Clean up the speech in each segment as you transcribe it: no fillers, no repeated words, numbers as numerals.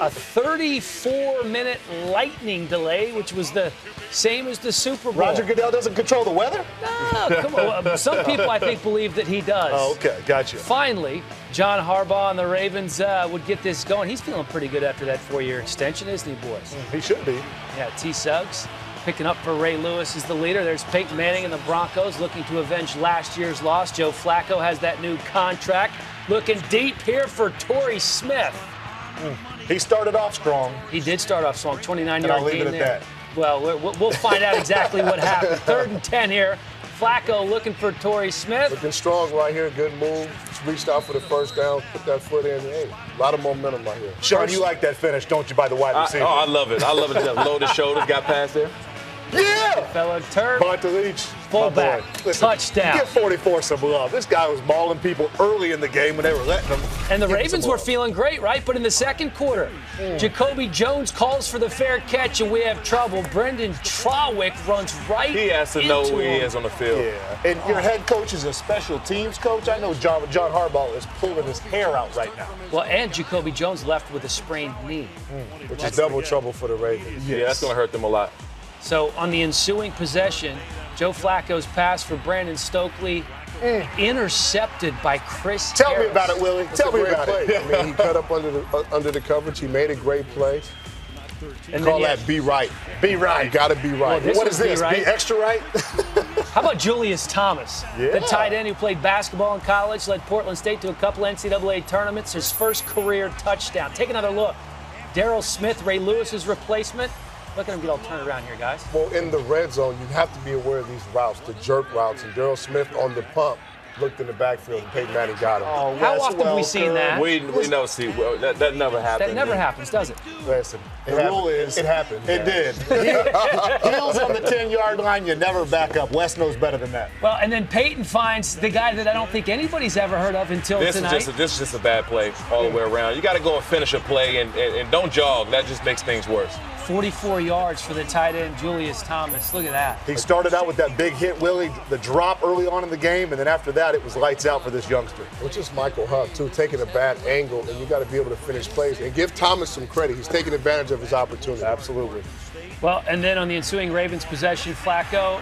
a 34-minute lightning delay, which was the same as the Super Bowl. Roger Goodell doesn't control the weather? No, come on. Some people, I think, believe that he does. Oh, okay. Gotcha. Finally, John Harbaugh and the Ravens would get this going. He's feeling pretty good after that 4-year extension, isn't he, boys? He should be. Yeah, T. Suggs picking up for Ray Lewis as the leader. There's Peyton Manning and the Broncos looking to avenge last year's loss. Joe Flacco has that new contract. Looking deep here for Torrey Smith. He started off strong. He did start off strong, 29-yard gain there. I'll leave it at that. Well, we'll find out exactly what happened. 3rd and 10 here. Flacco looking for Torrey Smith. Looking strong right here. Good move. Reached out for the first down. Put that foot in. Hey, a lot of momentum right here. Sean, you like that finish, don't you, by the wide receiver? I love it. I love it. Loaded shoulders, got past there. Yeah! Fellow Turk. Bonta Leach. Fullback. Listen, Touchdown. Give 44 some love. This guy was mauling people early in the game when they were letting them. And the Ravens were feeling great, right? But in the second quarter, Jacoby Jones calls for the fair catch, and we have trouble. Brendan Trawick runs right into him. He has to know where he is on the field. Yeah. And your head coach is a special teams coach. I know John Harbaugh is pulling his hair out right now. Well, and Jacoby Jones left with a sprained knee. Which is double trouble for the Ravens. Yeah, that's going to hurt them a lot. So on the ensuing possession, Joe Flacco's pass for Brandon Stokely intercepted by Chris Tell Harris. me about it, Willie. Tell me about play. it. I mean, he cut up under the coverage. He made a great play. And Call then that be right. Be right. You got to be right. Well, What is this? Be right. Be extra right? How about Julius Thomas, Yeah. the tight end who played basketball in college, led Portland State to a couple NCAA tournaments, his first career touchdown. Take another look. Darryl Smith, Ray Lewis's replacement. Look at him get all turned around here, guys. Well, in the red zone, you have to be aware of these routes, the jerk routes. And Darryl Smith on the pump looked in the backfield, and Peyton Manning got him. Oh, How Wes often have we seen that? We never see. Well, that never happens. That never happens, does it? Listen, The rule is it happened. yeah. It did. Heels on the 10-yard line, you never back up. Wes knows better than that. Well, and then Peyton finds the guy that I don't think anybody's ever heard of until tonight. This is just a bad play all the way around. You got to go and finish a play and don't jog. That just makes things worse. 44 yards for the tight end, Julius Thomas. Look at that. He started out with that big hit, Willie, the drop early on in the game, and then after that, it was lights out for this youngster. Which is Michael Huff, too, taking a bad angle, and you got to be able to finish plays. And give Thomas some credit. He's taking advantage of his opportunity. Absolutely. Well, and then on the ensuing Ravens possession, Flacco.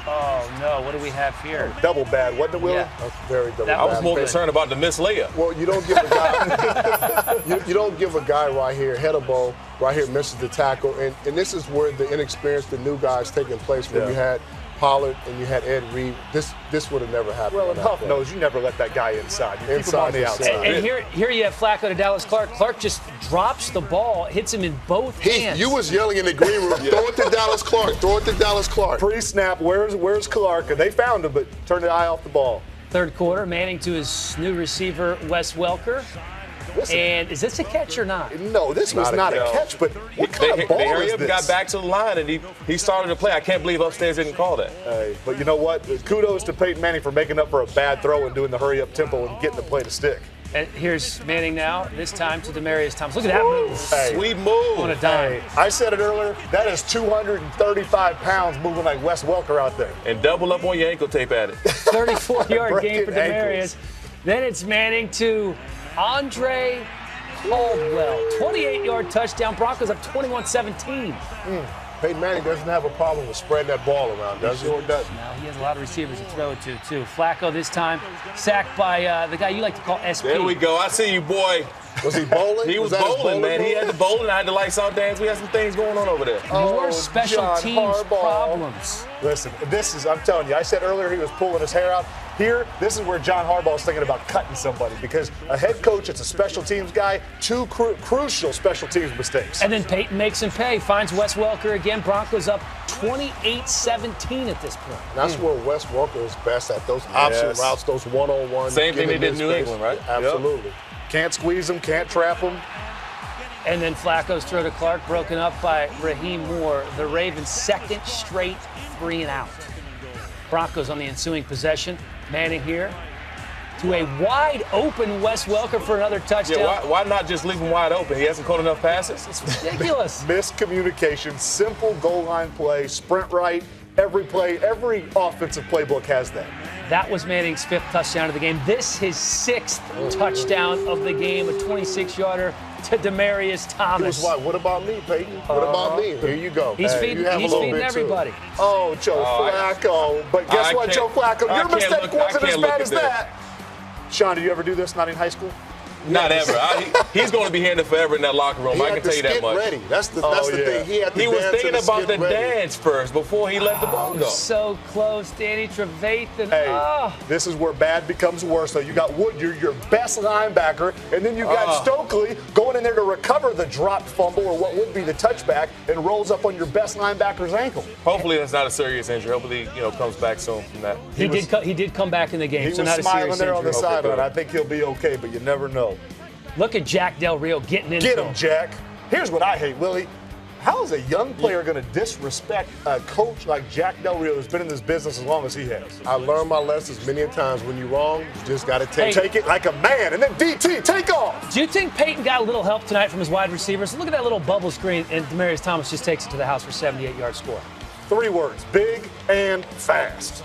Oh, no. What do we have here? Double bad, wasn't it, Willie? Yeah. That's very double. That I was bad. more concerned about the missed layup. Well, you don't give a guy you don't give a guy right here, head of ball, right here misses the tackle. And this is where the inexperienced, the new guys taking place when you had Pollard and you had Ed Reed. This would have never happened. Well, on and that Huff play. knows you never let that guy inside. You keep him on the Inside is outside. And here you have Flacco to Dallas Clark. Clark just drops the ball, hits him in both hands. You was yelling in the green room, throw it to Dallas Clark, throw it to Dallas Clark. Pre-snap, where's Clark? And they found him, but turned the eye off the ball. Third quarter, Manning to his new receiver, Wes Welker. Listen, And is this a catch or not? no, this was not a catch, but what kind They of ball hurry is up this? and got back to the line, and he started to play. I can't believe upstairs didn't call that. Hey, but you know what? Kudos to Peyton Manning for making up for a bad throw and doing the hurry-up tempo and getting the play to stick. And here's Manning now, this time to Demaryius Thomas. Look at that move. Hey, Sweet move. On a dime. I said it earlier, that is 235 pounds moving like Wes Welker out there. And double up on your ankle tape at it. 34-yard gain for Breaking Demaryius. ankles. Then it's Manning to Andre Caldwell. 28-yard touchdown. Broncos up 21-17. Peyton Manning doesn't have a problem with spreading that ball around, does he? Sure does. Now he has a lot of receivers to throw it to, too. Flacco this time sacked by the guy you like to call SP. There we go. I see you, boy. Was he bowling? He was that his bowling, man. He bowling? had the bowling. I had the lights out dance. We had some things going on over there. More special John teams Harbaugh. problems. Listen, I'm telling you, I said earlier he was pulling his hair out. Here, this is where John Harbaugh is thinking about cutting somebody because a head coach that's a special teams guy, two crucial special teams mistakes. And then Peyton makes him pay. Finds Wes Welker again. Broncos up 28-17 at this point. And that's where Wes Walker is best at, those option Yes. routes, those one-on-one. Same thing get they him did in New space. England, right? Absolutely. Can't squeeze him, can't trap him. And then Flacco's throw to Clark, broken up by Raheem Moore. The Ravens' second straight 3-and-out. Broncos on the ensuing possession. Manning here to a wide open Wes Welker for another touchdown. Yeah, why not just leave him wide open? He hasn't caught enough passes. It's ridiculous. Miscommunication, simple goal line play, sprint right. Every play, every offensive playbook has that. That was Manning's 5th touchdown of the game. This his 6th touchdown of the game, a 26-yarder. to Demaryius Thomas. He was what about me, Peyton? What about me? Here you go. He's feeding everybody. Too. Oh, Joe Flacco. But guess what, Joe Flacco? Your mistake wasn't as bad as that. Sean, did you ever do this? Not in high school? Not ever. He's going to be hearing it forever in that locker room. I can tell you that much. Ready. That's the thing. He was thinking about the dance first before he let the ball go. So close, Danny Trevathan. Hey, this is where bad becomes worse. So you got Wood, your best linebacker, and then you got Stokely going in there to recover the dropped fumble or what would be the touchback, and rolls up on your best linebacker's ankle. Hopefully that's not a serious injury. Hopefully comes back soon from that. He did come back in the game. He so was not a smiling serious there injury. on the sideline. I think he'll be okay, but you never know. Look at Jack Del Rio getting into Get him, Jack. Here's what I hate, Willie. How is a young player going to disrespect a coach like Jack Del Rio who's been in this business as long as he has? I learned my lessons many times. When you're wrong, you just got to take it like a man. And then DT, take off. Do you think Peyton got a little help tonight from his wide receivers? Look at that little bubble screen, and Demaryius Thomas just takes it to the house for a 78-yard score. 3 words, big and fast.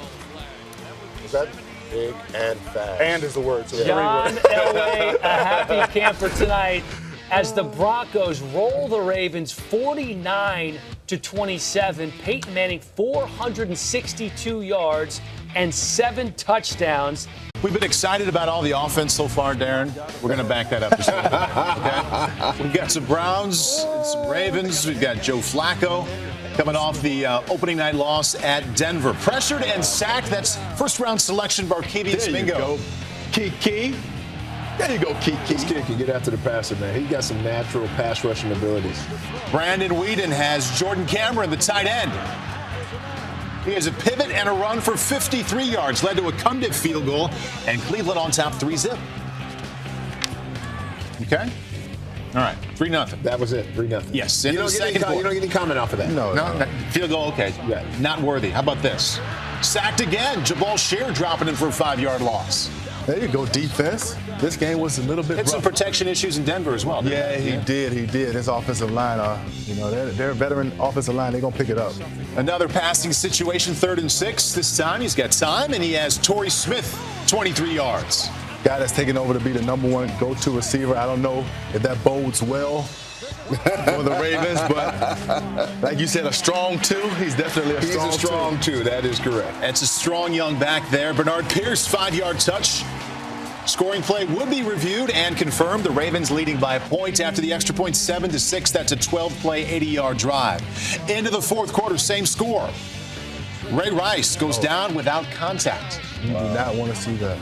Is that big and fast? And is the word. So John Elway, a happy camper tonight as the Broncos roll the Ravens 49-27. Peyton Manning 462 yards and 7 touchdowns. We've been excited about all the offense so far, Darren. We're going to back that up just a little bit, okay? We've got some Browns and some Ravens. We've got Joe Flacco coming off the opening night loss at Denver. Pressured and sacked. That's first-round selection Barkevius Mingo. There you go. Kiki. There you go, Kiki. This kid can get after the passer, man. He got some natural pass rushing abilities. Brandon Weeden has Jordan Cameron, the tight end. He has a pivot and a run for 53 yards, led to a Cundiff field goal, and Cleveland on top 3-0. Okay? All right, 3-0. That was it, 3-0. Yes. You don't get any comment off of that. No, field goal, okay. Yeah. Not worthy. How about this? Sacked again. Jabal Shear dropping in for a 5-yard loss. There you go, defense. This game was a little bit Had some protection issues in Denver as well. Yeah, he did. His offensive line, they're a veteran offensive line. They're going to pick it up. Another passing situation, 3rd and 6. This time he's got time, and he has Torrey Smith, 23 yards. Guy that's taking over to be the #1 go-to receiver. I don't know if that bodes well for the Ravens, but like you said, a strong 2. He's definitely a strong 2. That is correct. It's a strong young back there. Bernard Pierce, 5-yard touch. Scoring play would be reviewed and confirmed. The Ravens leading by a point after the extra point, 7-6. That's a 12-play, 80-yard drive. Into the 4th quarter, same score. Ray Rice goes down without contact. You do not want to see that.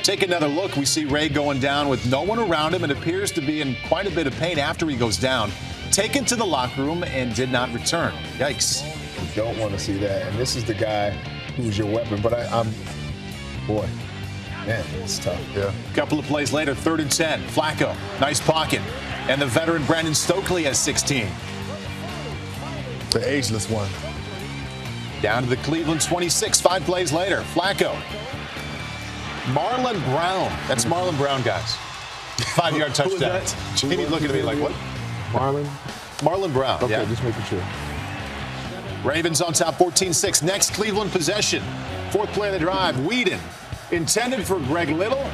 Take another look. We see Ray going down with no one around him and appears to be in quite a bit of pain after he goes down. Taken to the locker room and did not return. Yikes. You don't want to see that. And this is the guy who's your weapon. But boy, man, it's tough. Yeah. A couple of plays later, 3rd and 10. Flacco, nice pocket. And the veteran Brandon Stokely has 16. The ageless one. Down to the Cleveland 26, 5 plays later. Flacco. Marlon Brown. That's Marlon Brown, guys. 5-yard touchdown. He'd be looking at me like, what? Marlon Brown. Okay, yeah. just making sure. Ravens on top 14-6. Next Cleveland possession. 4th play of the drive. Weeden. Intended for Greg Little.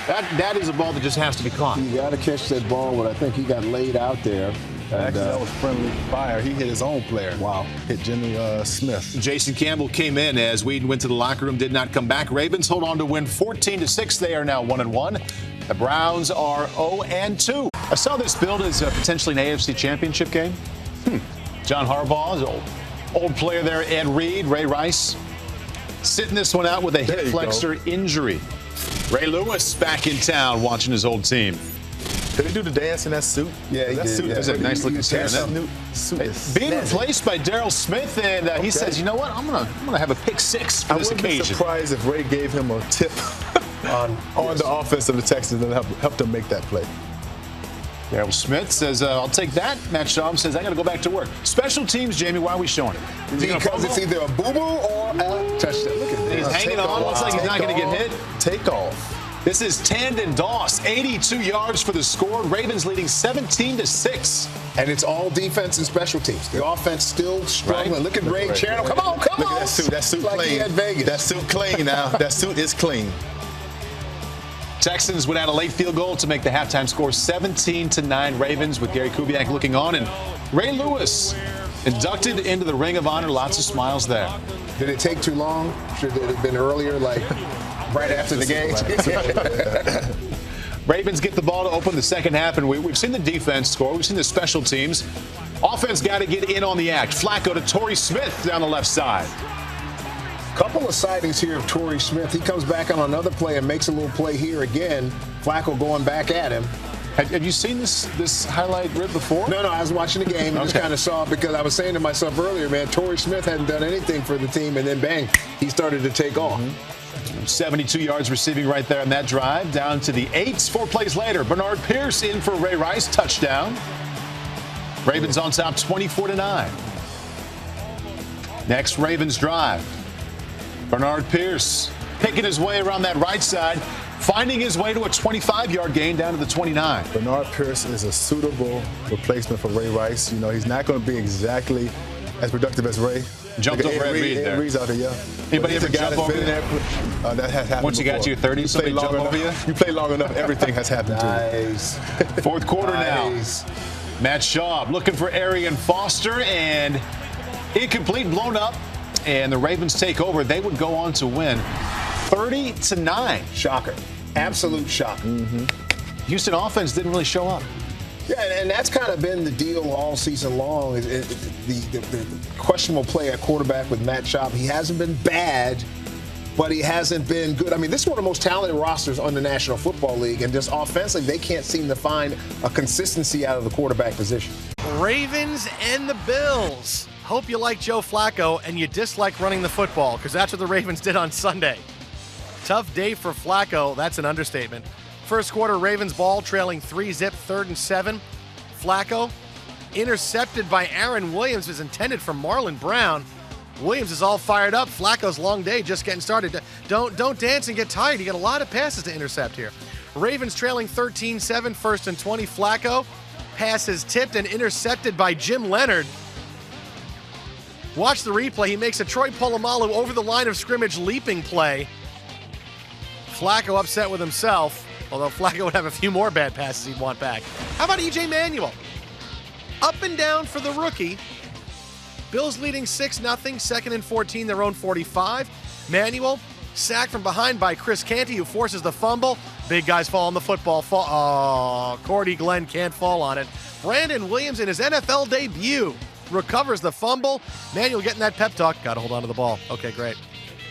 That is a ball that just has to be caught. You got to catch that ball, but I think he got laid out there. Actually, that was friendly fire. He hit his own player. Wow. Hit Jimmy Smith. Jason Campbell came in as Weeden went to the locker room, did not come back. Ravens hold on to win 14-6. They are now 1-1. The Browns are 0-2. I saw this billed as potentially an AFC Championship game. John Harbaugh, his old player there, Ed Reed, Ray Rice, sitting this one out with a hip flexor injury. Ray Lewis back in town watching his old team. Did he do the dance in that suit? Yeah, he that did. Suit is a nice looking suit. Being replaced by Darryl Smith, and he says, you know what, I'm gonna have a pick 6 for this occasion. I wouldn't be surprised if Ray gave him a tip on the offense of the Texans and helped him make that play. Darryl Smith says, I'll take that. Matt Schaum says, I got to go back to work. Special teams, Jamie, why are we showing it? Because it's either a boo-boo or a touchdown. Look at this. He's hanging on. Looks like he's not going to get hit. Take off. This is Tandon Doss, 82 yards for the score. Ravens leading 17-6. And it's all defense and special teams. The offense still struggling. Right. Look at Ray Channel. Come on. Look at that suit. That suit like clean. He had Vegas. That suit clean now. That suit is clean. Texans would add a late field goal to make the halftime score 17-9 Ravens, with Gary Kubiak looking on, and Ray Lewis inducted into the Ring of Honor. Lots of smiles there. Did it take too long? Should it have been earlier, like right after the game? Ravens get the ball to open the second half, and we've seen the defense score. We've seen the special teams. Offense got to get in on the act. Flacco to Torrey Smith down the left side. Couple of sightings here of Torrey Smith. He comes back on another play and makes a little play here again. Flacco going back at him. Have you seen this highlight rip before? No, I was watching the game and just kind of saw it because I was saying to myself earlier, man, Torrey Smith hadn't done anything for the team, and then bang, he started to take off. 72 yards receiving right there on that drive. Down to the 8s. 4 plays later, Bernard Pierce in for Ray Rice. Touchdown. Ravens on top 24-9. Next Ravens drive. Bernard Pierce picking his way around that right side, finding his way to a 25-yard gain down to the 29. Bernard Pierce is a suitable replacement for Ray Rice. You know, he's not going to be exactly as productive as Ray. Jumped over Ed Reed there. Reed's out there, yeah. Anybody ever jump over you? That has happened Once you before. got to your 30s, somebody jump over you? You play long enough, everything has happened to you. Fourth quarter now. Matt Schaub looking for Arian Foster, and incomplete, blown up, and the Ravens take over. They would go on to win 30-9. Shocker. Absolute shocker. Houston offense didn't really show up. Yeah, and that's kind of been the deal all season long. The questionable play at quarterback with Matt Schaub. He hasn't been bad, but he hasn't been good. I mean, this is one of the most talented rosters on the National Football League, and just offensively, they can't seem to find a consistency out of the quarterback position. Ravens and the Bills. Hope you like Joe Flacco and you dislike running the football, because that's what the Ravens did on Sunday. Tough day for Flacco. That's an understatement. First quarter, Ravens ball trailing 3-zip, 3rd and 7. Flacco intercepted by Aaron Williams, was intended for Marlon Brown. Williams is all fired up. Flacco's long day just getting started. Don't dance and get tired. You got a lot of passes to intercept here. Ravens trailing 13-7, 1st and 20. Flacco passes tipped and intercepted by Jim Leonard. Watch the replay. He makes a Troy Polamalu over the line of scrimmage leaping play. Flacco upset with himself, although Flacco would have a few more bad passes he'd want back. How about E.J. Manuel? Up and down for the rookie. Bills leading 6-0, 2nd and 14, their own 45. Manuel sacked from behind by Chris Canty, who forces the fumble. Big guys fall on the football. Cordy Glenn can't fall on it. Brandon Williams in his NFL debut recovers the fumble. Manuel getting that pep talk. Got to hold on to the ball. Okay, great.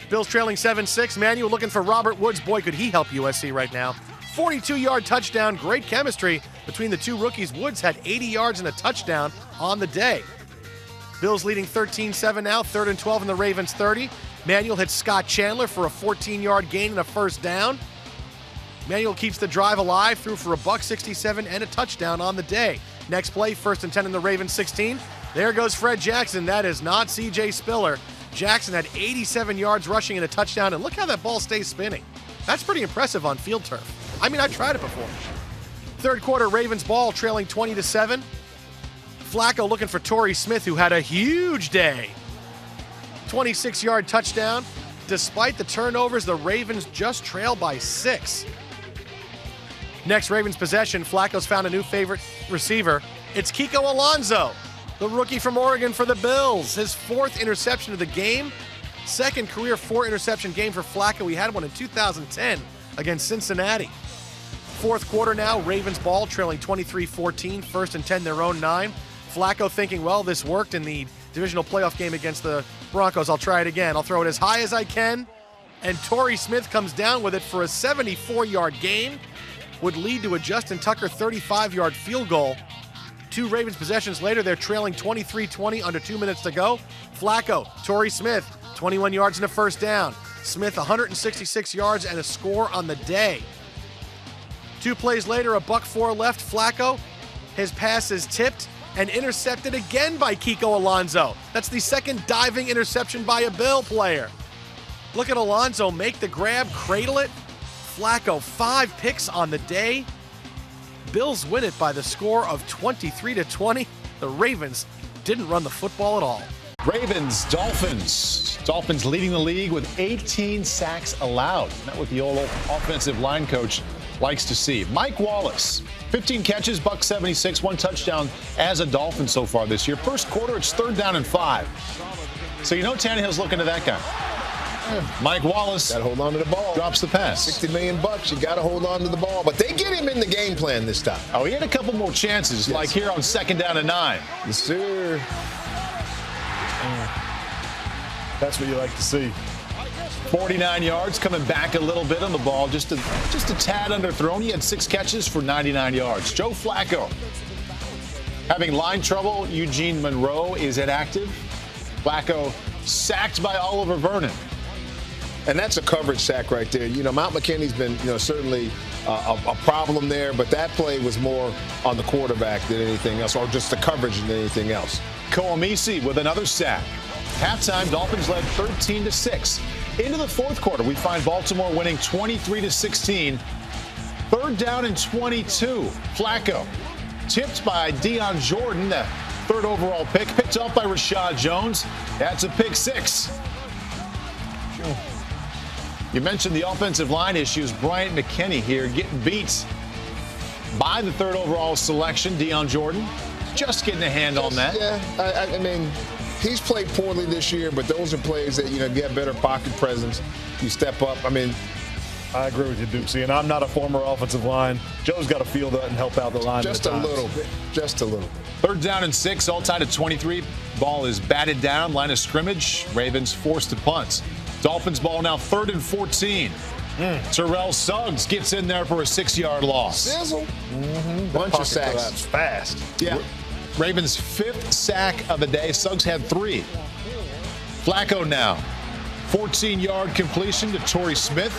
Bills trailing 7-6. Manuel looking for Robert Woods. Boy, could he help USC right now. 42-yard touchdown. Great chemistry between the two rookies. Woods had 80 yards and a touchdown on the day. Bills leading 13-7 now. 3rd and 12 in the Ravens 30. Manuel hits Scott Chandler for a 14-yard gain and a first down. Manuel keeps the drive alive, threw for $167 and a touchdown on the day. Next play, 1st and 10 in the Ravens 16. There goes Fred Jackson. That is not C.J. Spiller. Jackson had 87 yards rushing and a touchdown, and look how that ball stays spinning. That's pretty impressive on field turf. I mean, I've tried it before. Third quarter, Ravens ball trailing 20-7. Flacco looking for Torrey Smith, who had a huge day. 26-yard touchdown. Despite the turnovers, the Ravens just trail by 6. Next Ravens possession, Flacco's found a new favorite receiver. It's Kiko Alonso, the rookie from Oregon for the Bills. His 4th interception of the game. 2nd career 4-interception game for Flacco. He had one in 2010 against Cincinnati. 4th quarter now, Ravens ball trailing 23-14, 1st and 10, their own 9. Flacco thinking, well, this worked in the divisional playoff game against the Broncos. I'll try it again. I'll throw it as high as I can. And Torrey Smith comes down with it for a 74-yard gain. Would lead to a Justin Tucker 35-yard field goal. 2 Ravens possessions later, they're trailing 23-20, under 2 minutes to go. Flacco, Torrey Smith, 21 yards and a first down. Smith, 166 yards and a score on the day. 2 plays later, $1:04 left. Flacco, his pass is tipped and intercepted again by Kiko Alonso. That's the 2nd diving interception by a Bill player. Look at Alonso make the grab, cradle it. Flacco, 5 picks on the day. Bills win it by the score of 23-20. The Ravens didn't run the football at all. Ravens, Dolphins. Dolphins leading the league with 18 sacks allowed. Met with the old offensive line coach likes to see. Mike Wallace, 15 catches, $176, 1 touchdown as a Dolphin so far this year. First quarter, it's 3rd down and 5. So you know Tannehill's looking to that guy. Mike Wallace. Got to hold on to the ball. Drops the pass. $60 million. You got to hold on to the ball. But they get him in the game plan this time. Oh, he had a couple more chances, yes. Like here on 2nd down and 9. Yes, sir. That's what you like to see. 49 yards, coming back a little bit on the ball, just a tad underthrown. He had 6 catches for 99 yards. Joe Flacco having line trouble. Eugene Monroe is inactive. Flacco sacked by Oliver Vernon. And that's a coverage sack right there. You know, Mount McKinney's been, certainly a problem there, but that play was more on the quarterback than anything else, or just the coverage than anything else. Koomisi with another sack. Halftime, Dolphins led 13-6. Into the 4th quarter, we find Baltimore winning 23-16. 3rd down and 22. Flacco tipped by Deion Jordan, the 3rd overall pick, picked up by Rashad Jones. That's a pick 6. You mentioned the offensive line issues. Bryant McKinney here getting beat by the 3rd overall selection, Deion Jordan. Just getting a hand on that. Yeah, I mean, he's played poorly this year, but those are plays that, you get better pocket presence. You step up. I mean, I agree with you, Dukesy, and I'm not a former offensive line. Joe's got to feel that and help out the line. Just a little bit. Just a little bit. 3rd down and 6, all tied at 23. Ball is batted down, line of scrimmage. Ravens forced to punt. Dolphins ball now 3rd and 14. Terrell Suggs gets in there for a 6-yard loss. Sizzle. Bunch of sacks. That's fast. Yeah. Ravens' 5th sack of the day. Suggs had 3. Flacco now. 14-yard completion to Torrey Smith.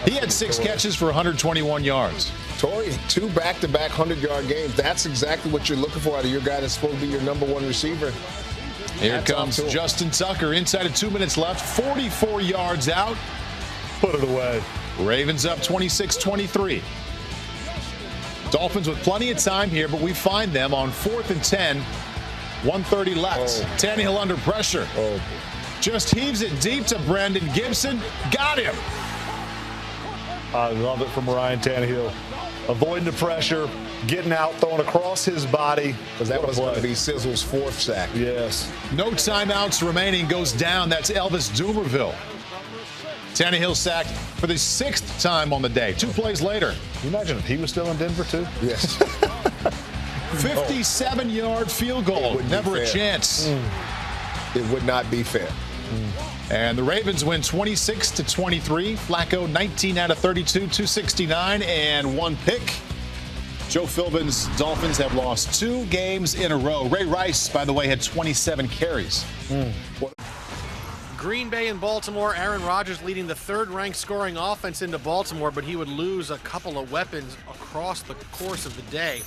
He had 6 catches for 121 yards. Torrey, 2 back-to-back 100-yard games. That's exactly what you're looking for out of your guy that's supposed to be your number 1 receiver. Here comes Justin Tucker. Inside of 2 minutes left. 44 yards out. Put it away. Ravens up 26-23. Dolphins with plenty of time here, but we find them on 4th and 10. 1:30 left. Tannehill under pressure. Just heaves it deep to Brandon Gibson. Got him. I love it from Ryan Tannehill. Avoiding the pressure, getting out, throwing across his body. Because that was going to be Sizzle's 4th sack. Yes. No timeouts remaining. Goes down. That's Elvis Dumerville. Tannehill sacked for the 6th time on the day. 2 plays later. Can you imagine if he was still in Denver, too? Yes. 57-yard field goal. Never a chance. It would not be fair. And the Ravens win 26-23. Flacco 19 out of 32, 269, and 1 pick. Joe Philbin's Dolphins have lost 2 games in a row. Ray Rice, by the way, had 27 carries. Green Bay and Baltimore. Aaron Rodgers leading the 3rd-ranked scoring offense into Baltimore, but he would lose a couple of weapons across the course of the day.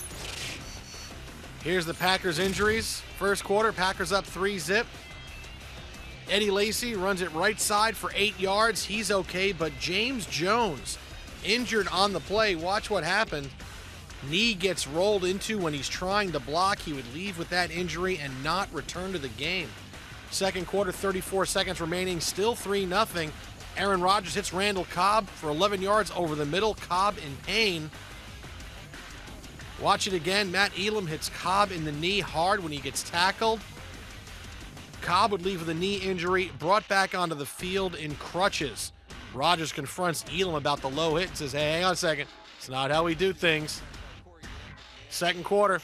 Here's the Packers' injuries. First quarter, Packers up 3-zip. Eddie Lacy runs it right side for 8 yards. He's okay, but James Jones injured on the play. Watch what happened. Knee gets rolled into when he's trying to block. He would leave with that injury and not return to the game. Second quarter, 34 seconds remaining, still 3-0. Aaron Rodgers hits Randall Cobb for 11 yards over the middle. Cobb in pain. Watch it again. Matt Elam hits Cobb in the knee hard when he gets tackled. Cobb would leave with a knee injury, brought back onto the field in crutches. Rodgers confronts Elam about the low hit and says, hey, hang on a second. It's not how we do things. Second quarter,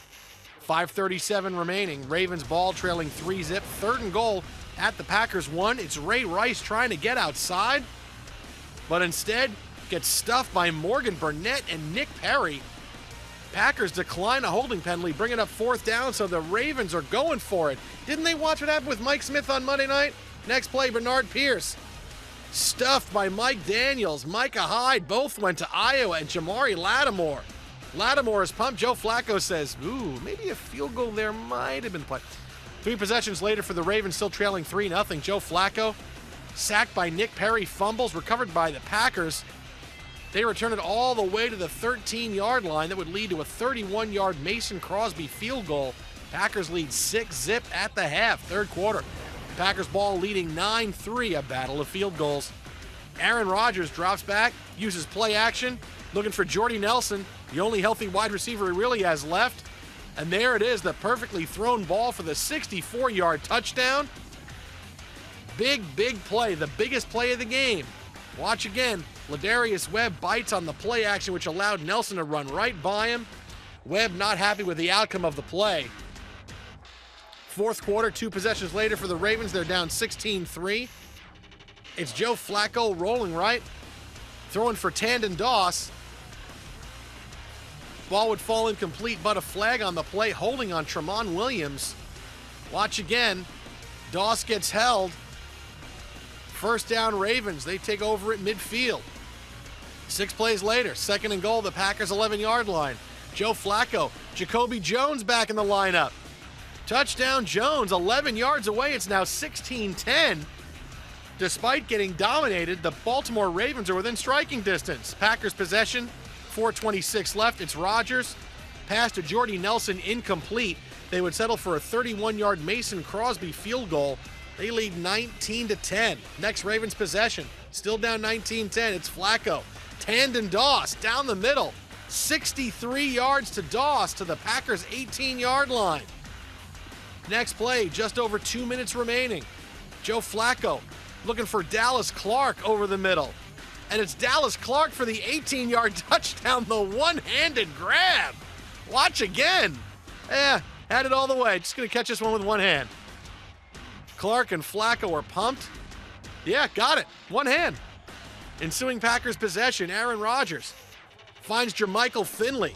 5:37 remaining. Ravens ball trailing 3-zip. 3rd and goal at the Packers 1. It's Ray Rice trying to get outside, but instead gets stuffed by Morgan Burnett and Nick Perry. Packers decline a holding penalty, bring it up 4th down, so the Ravens are going for it. Didn't they watch what happened with Mike Smith on Monday night? Next play, Bernard Pierce. Stuffed by Mike Daniels. Micah Hyde both went to Iowa, and Jamari Lattimore. Lattimore is pumped. Joe Flacco says, ooh, maybe a field goal there might have been played. 3 possessions later for the Ravens, still trailing 3-0. Joe Flacco, sacked by Nick Perry, fumbles, recovered by the Packers. They return it all the way to the 13-yard line. That would lead to a 31-yard Mason Crosby field goal. Packers lead 6-zip at the half, 3rd quarter. Packers ball leading 9-3, a battle of field goals. Aaron Rodgers drops back, uses play action, looking for Jordy Nelson, the only healthy wide receiver he really has left. And there it is, the perfectly thrown ball for the 64-yard touchdown. Big play, the biggest play of the game. Watch again. Ladarius Webb bites on the play action, which allowed Nelson to run right by him. Webb not happy with the outcome of the play. Fourth quarter, 2 possessions later for the Ravens, they're down 16-3. It's Joe Flacco rolling right, throwing for Tandon Doss. Ball would fall incomplete, but a flag on the play, holding on Tramon Williams. Watch again. Doss gets held. First down Ravens. They take over at midfield. 6 plays later, second and goal, the Packers' 11-yard line. Joe Flacco, Jacoby Jones back in the lineup. Touchdown Jones, 11 yards away. It's now 16-10. Despite getting dominated, the Baltimore Ravens are within striking distance. Packers possession, 4:26 left. It's Rodgers. Pass to Jordy Nelson, incomplete. They would settle for a 31-yard Mason Crosby field goal. They lead 19-10. Next Ravens possession, still down 19-10. It's Flacco. Tandon Doss down the middle. 63 yards to Doss to the Packers' 18-yard line. Next play, just over 2 minutes remaining. Joe Flacco looking for Dallas Clark over the middle. And it's Dallas Clark for the 18-yard touchdown, the one-handed grab. Watch again. Had it all the way. Just going to catch this one with one hand. Clark and Flacco are pumped. Yeah, got it. One hand. Ensuing Packers possession, Aaron Rodgers finds Jermichael Finley,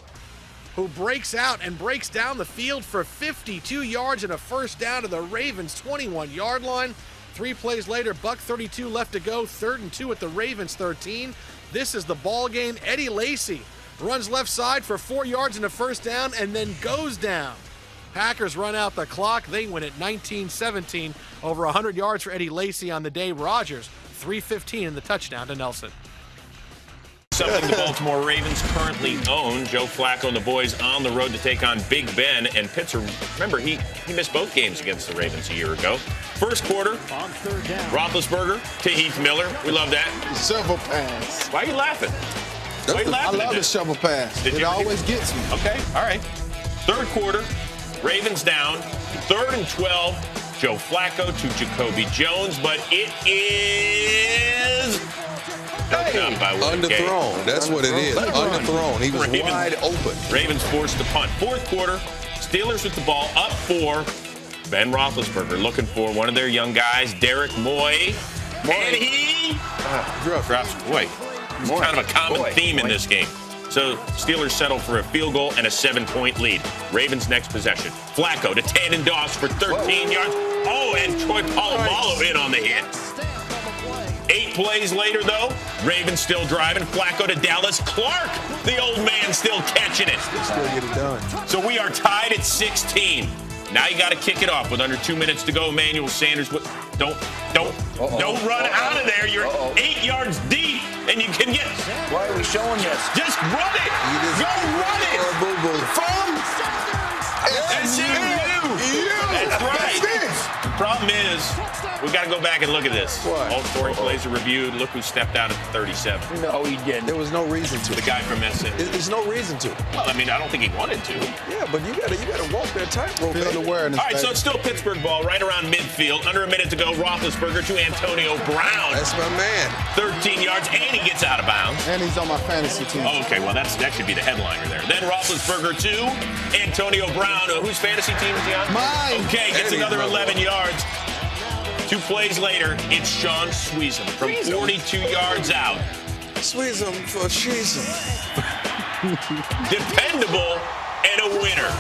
who breaks out and breaks down the field for 52 yards and a first down to the Ravens' 21-yard line. 3 plays later, $1:32 left to go, 3rd and 2 at the Ravens' 13. This is the ball game. Eddie Lacy runs left side for 4 yards and a first down and then goes down. Packers run out the clock. They win it 19-17. Over 100 yards for Eddie Lacy on the day. Rodgers, 3:15 in the touchdown to Nelson. Something the Baltimore Ravens currently own. Joe Flacco and the boys on the road to take on Big Ben and Pittsburgh. Remember, he missed both games against the Ravens a year ago. First quarter, Roethlisberger to Heath Miller. We love that. Shovel pass. Why are you laughing? Why are you laughing? I love the shovel pass. It always gets me. Okay, all right. Third quarter, Ravens down. 3rd and 12. Joe Flacco to Jacoby Jones, but it is underthrown. That's what it is. Underthrown. He was wide open. Ravens forced the punt. Fourth quarter, Steelers with the ball up 4. Ben Roethlisberger looking for one of their young guys, Derek Moy. And he drops away. It's kind of a common theme in this game. So Steelers settle for a field goal and a 7-point lead. Ravens next possession. Flacco to Tandon Doss for 13 yards. Oh, and Troy Polamalu in on the hit. 8 plays later, though, Ravens still driving. Flacco to Dallas Clark. The old man still catching it. Still get it done. So we are tied at 16. Now you got to kick it off with under 2 minutes to go. Emmanuel Sanders, don't run out of there. You're 8 yards deep, and you can get. Why are we showing this? Just run it. Go run it. From. That's you. That's right. The problem is, we got to go back and look at this. What? All scoring plays are reviewed. Look who stepped out at 37. No, he didn't. There was no reason to. The guy from SN. There's no reason to. Well, I mean, I don't think he wanted to. Yeah, but you gotta walk that tightrope. Field awareness. All right, so it's still Pittsburgh ball right around midfield. Under a minute to go. Roethlisberger to Antonio Brown. That's my man. 13 yards, and he gets out of bounds. And he's on my fantasy team. Oh, okay, well, that should be the headliner there. Then Roethlisberger to Antonio Brown. Whose fantasy team is he on? Mine. Okay, gets another 11 yards. 2 plays later, it's Sean Sweezum from 42 yards out. Sweezum for Sheezum. Dependable and a winner.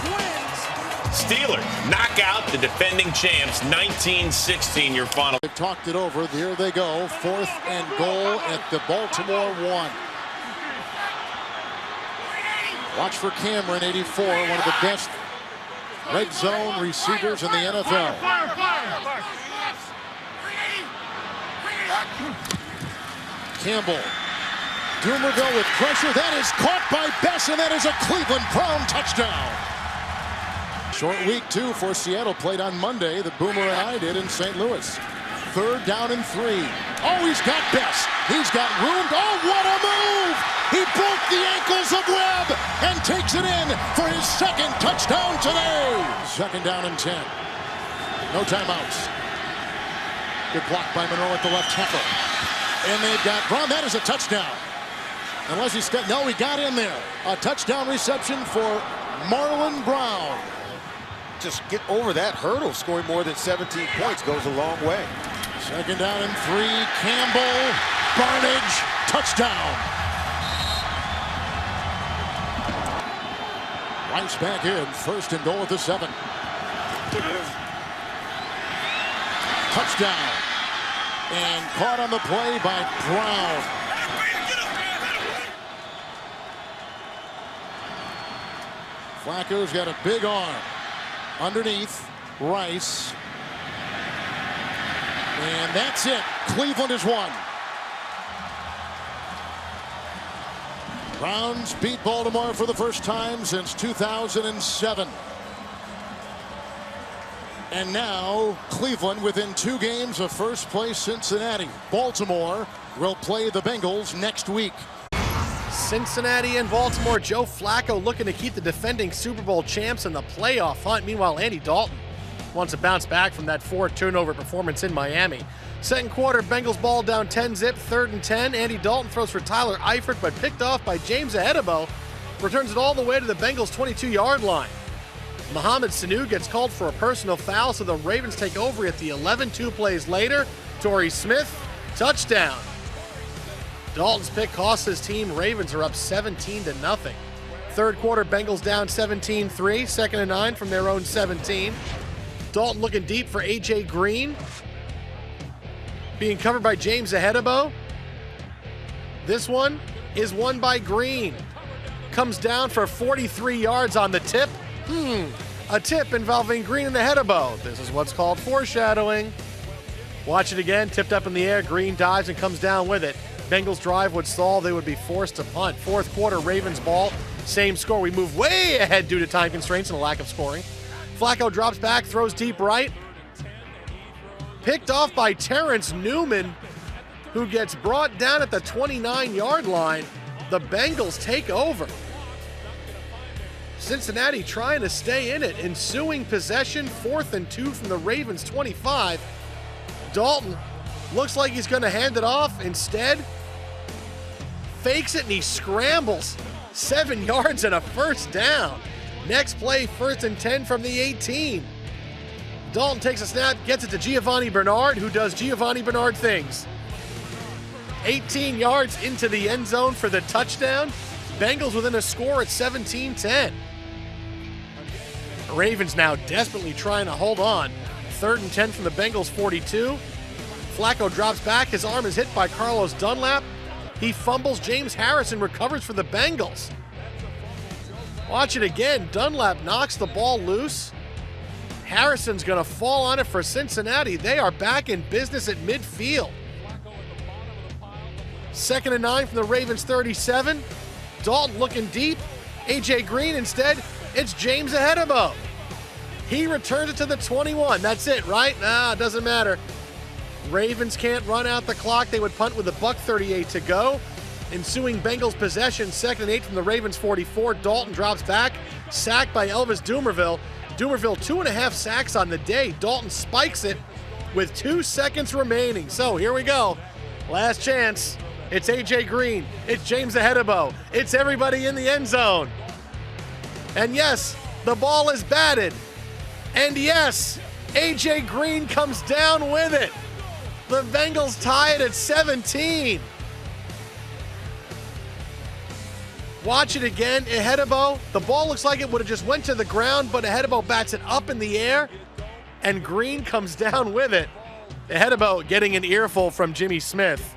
Steelers knock out the defending champs, 19-16, your final. They've talked it over. Here they go. 4th and goal at the Baltimore 1. Watch for Cameron, 84, one of the best red zone receivers in the NFL. Campbell. Doomerville with pressure. That is caught by Bess, and that is a Cleveland Brown touchdown. Short week, too, for Seattle. Played on Monday. The Boomer and I did in St. Louis. 3rd down and 3. Oh, he's got Bess. He's got room. Oh, what a move! He broke the ankles of Webb and takes it in for his 2nd touchdown today. 2nd down and 10. No timeouts. Good block by Monroe at the left tackle. And they've got Brown. That is a touchdown. Unless he no, he got in there. A touchdown reception for Marlon Brown. Just get over that hurdle. Scoring more than 17 points goes a long way. 2nd down and 3. Campbell, Barnage, touchdown. Rice back in. 1st and goal at the 7. Touchdown. And caught on the play by Brown. Flacco's got a big arm. Underneath, Rice. And that's it. Cleveland has won. Browns beat Baltimore for the first time since 2007. And now Cleveland within 2 games of first place Cincinnati. Baltimore will play the Bengals next week. Cincinnati and Baltimore. Joe Flacco looking to keep the defending Super Bowl champs in the playoff hunt. Meanwhile, Andy Dalton wants to bounce back from that 4-turnover performance in Miami. 2nd quarter, Bengals ball down 10-zip, 3rd and 10. Andy Dalton throws for Tyler Eifert, but picked off by James Ahedebo. Returns it all the way to the Bengals' 22-yard line. Mohamed Sanu gets called for a personal foul, so the Ravens take over at the 11. 2 plays later, Torrey Smith, touchdown. Dalton's pick costs his team. Ravens are up 17-0. 3rd quarter, Bengals down 17-3. 2nd and 9 from their own 17. Dalton looking deep for A.J. Green. Being covered by James Ahedebo. This one is won by Green. Comes down for 43 yards on the tip. A tip involving Green and Ahedebo. This is what's called foreshadowing. Watch it again. Tipped up in the air. Green dives and comes down with it. Bengals drive would stall. They would be forced to punt. 4th quarter, Ravens ball. Same score. We move way ahead due to time constraints and a lack of scoring. Flacco drops back, throws deep right. Picked off by Terrence Newman, who gets brought down at the 29-yard line. The Bengals take over. Cincinnati trying to stay in it. Ensuing possession, 4th and 2 from the Ravens' 25. Dalton looks like he's going to hand it off. Instead, fakes it and he scrambles. 7 yards and a 1st down. Next play, 1st and 10 from the 18. Dalton takes a snap, gets it to Giovanni Bernard, who does Giovanni Bernard things. 18 yards into the end zone for the touchdown. Bengals within a score at 17-10. The Ravens now desperately trying to hold on. 3rd and 10 from the Bengals 42. Flacco drops back. His arm is hit by Carlos Dunlap. He fumbles. James Harrison recovers for the Bengals. Watch it again. Dunlap knocks the ball loose. Harrison's going to fall on it for Cincinnati. They are back in business at midfield. 2nd and 9 from the Ravens 37. Dalton looking deep. A.J. Green instead. It's James Ahedebo. He returns it to the 21. That's it, right? Nah, it doesn't matter. Ravens can't run out the clock. They would punt with $1:38 to go. Ensuing Bengals possession, 2nd and 8 from the Ravens 44. Dalton drops back, sacked by Elvis Dumervil. Dumervil 2.5 sacks on the day. Dalton spikes it with 2 seconds remaining. So here we go. Last chance. It's A.J. Green. It's James Ahedebo. It's everybody in the end zone. And yes, the ball is batted. And yes, A.J. Green comes down with it. The Bengals tie it at 17. Watch it again. Ahedebo, the ball looks like it would have just went to the ground, but Ahedebo bats it up in the air, and Green comes down with it. Ahedebo getting an earful from Jimmy Smith.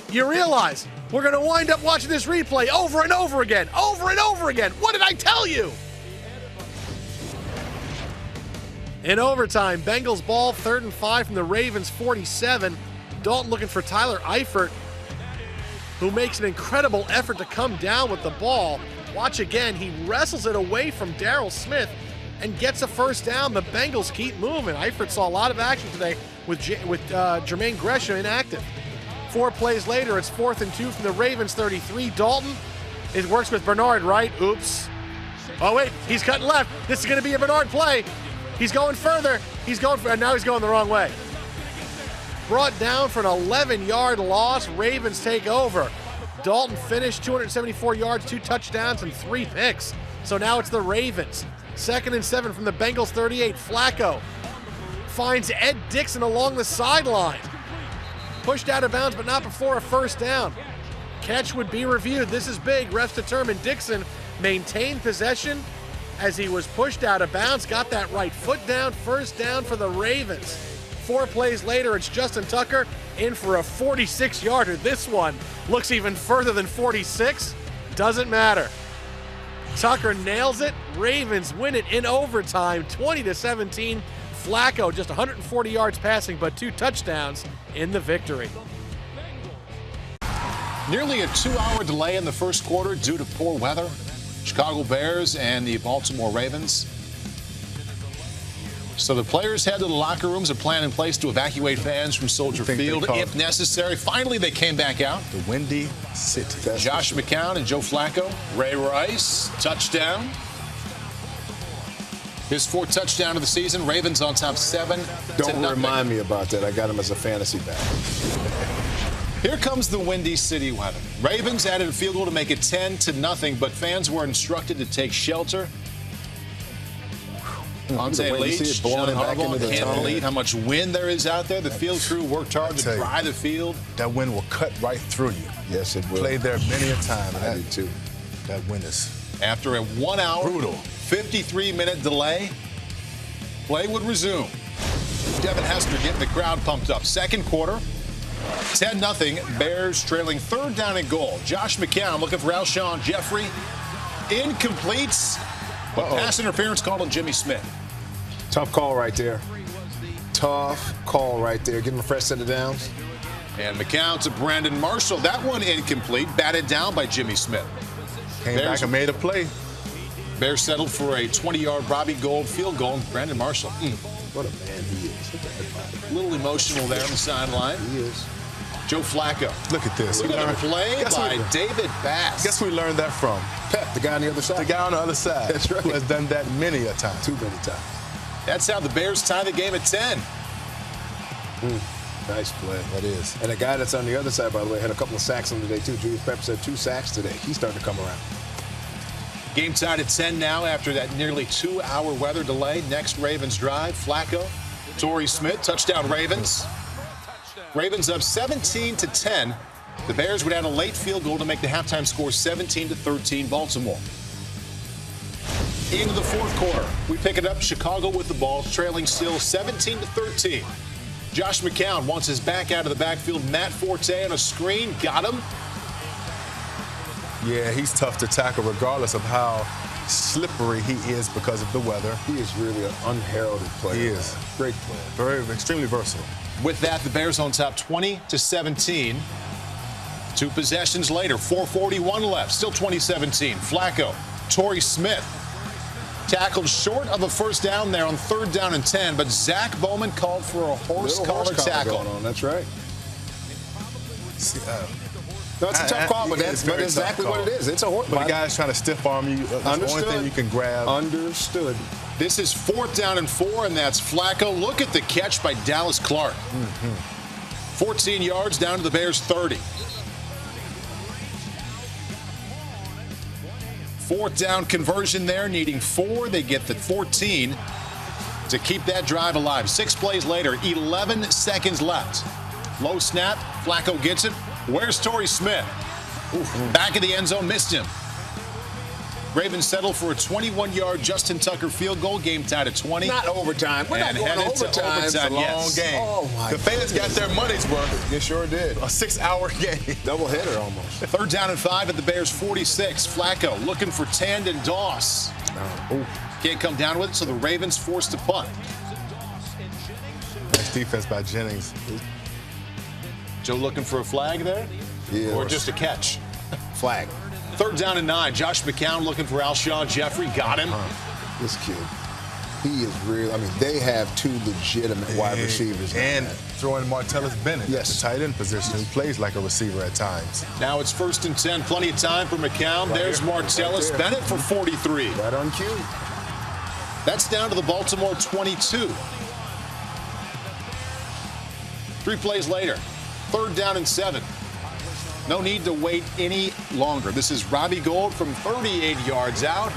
You realize we're going to wind up watching this replay over and over again. Over and over again. What did I tell you? In overtime, Bengals ball, 3rd and 5 from the Ravens 47. Dalton looking for Tyler Eifert, who makes an incredible effort to come down with the ball. Watch again, he wrestles it away from Darryl Smith. and gets a first down. The Bengals keep moving. Eifert saw a lot of action today with Jermaine Gresham inactive. 4 plays later, it's 4th and 2 from the Ravens 33. Dalton, it works with Bernard, right? Oops. Oh, wait, he's cutting left. This is going to be a Bernard play. He's going further. Now he's going the wrong way. Brought down for an 11-yard loss. Ravens take over. Dalton finished 274 yards, 2 touchdowns, and 3 picks. So now it's the Ravens. 2nd and 7 from the Bengals 38. Flacco finds Ed Dixon along the sideline. Pushed out of bounds, but not before a first down. Catch would be reviewed. This is big. Refs determined Dixon maintained possession as he was pushed out of bounds. Got that right foot down. First down for the Ravens. 4 plays later, it's Justin Tucker in for a 46-yarder. This one looks even further than 46. Doesn't matter. Tucker nails it. Ravens win it in overtime, 20-17. Flacco just 140 yards passing, but 2 touchdowns in the victory. Nearly a 2-hour delay in the first quarter due to poor weather. Chicago Bears and the Baltimore Ravens. So the players head to the locker rooms, a plan in place to evacuate fans from Soldier Field if necessary. Finally, they came back out. The Windy City. Josh McCown and Joe Flacco. Ray Rice, touchdown. His 4th touchdown of the season. Ravens on top 7. Don't remind me about that. I got him as a fantasy back. Here comes the Windy City weather. Ravens added a field goal to make it 10-0, but fans were instructed to take shelter. Monte Leach, John Harbaugh can't believe how much wind there is out there. The field crew worked hard to dry the field. That wind will cut right through you. Yes, it will. Played there many a time. I did too. That wind is after a 1-hour, brutal, 53-minute delay. Play would resume. Devin Hester getting the crowd pumped up. Second quarter, 10-0. Bears trailing 3rd down and goal. Josh McCown looking for Alshon Jeffrey. Incompletes. But pass interference called on Jimmy Smith. Tough call right there. Tough call right there. Give him a fresh set of downs. And McCown to Brandon Marshall. That one incomplete. Batted down by Jimmy Smith. Came back and made a play. Bears settled for a 20-yard Robbie Gould field goal. Brandon Marshall. What a man he is. A little emotional there on the sideline. He is. Joe Flacco. Look at this. Look at a play by David Bass. Guess we learned that from? Pep, the guy on the other side. The guy on the other side. That's right. Who has done that many a time. Too many times. That's how the Bears tie the game at 10. Nice play. That is. And a guy that's on the other side, by the way, had a couple of sacks on the day, too. Julius Peppers had 2 sacks today. He's starting to come around. Game tied at 10 now after that nearly 2-hour weather delay. Next Ravens drive. Flacco, Torrey Smith, touchdown Ravens. Ravens up 17-10. The Bears would add a late field goal to make the halftime score 17-13 Baltimore. Into the 4th quarter, we pick it up. Chicago with the ball, trailing still 17-13. Josh McCown wants his back out of the backfield. Matt Forte on a screen, got him. Yeah, he's tough to tackle regardless of how slippery he is because of the weather. He is really an unheralded player. He is. Great player. Extremely versatile. With that, the Bears on top 20-17. 2 possessions later, 4:41 left, still 20-17. Flacco, Torrey Smith tackled short of a first down there on 3rd down and 10, but Zach Bowman called for a horse collar tackle. That's right. No, it's a tough call, but that's exactly what it is. It's a horse. But the guy's trying to stiff arm you. That's the only thing you can grab. Understood. This is 4th down and 4, and that's Flacco. Look at the catch by Dallas Clark. 14 yards down to the Bears' 30. 4th down conversion there, needing 4. They get the 14 to keep that drive alive. 6 plays later, 11 seconds left. Low snap, Flacco gets it. Where's Torrey Smith? Back of the end zone, missed him. Ravens settle for a 21-yard Justin Tucker field goal. Game tied at 20. Not overtime. We're not going to overtime. It's a long game. Oh, my The fans got their money's worth. They sure did. A 6-hour game. Double header almost. 3rd down and 5 at the Bears' 46. Flacco looking for Tandon Doss. Can't come down with it, so the Ravens forced to punt. Nice defense by Jennings. Joe looking for a flag there? Yeah. Or just a catch? Flag. 3rd down and 9. Josh McCown looking for Alshon Jeffrey. Got him. This kid. He is real. I mean, they have two legitimate wide receivers. And throwing Martellus Bennett. Yes. The tight end position. He plays like a receiver at times. Now it's 1st and 10. Plenty of time for McCown. There's Martellus Bennett for 43. Right on cue. That's down to the Baltimore 22. 3 plays later. 3rd down and 7. No need to wait any longer. This is Robbie Gould from 38 yards out.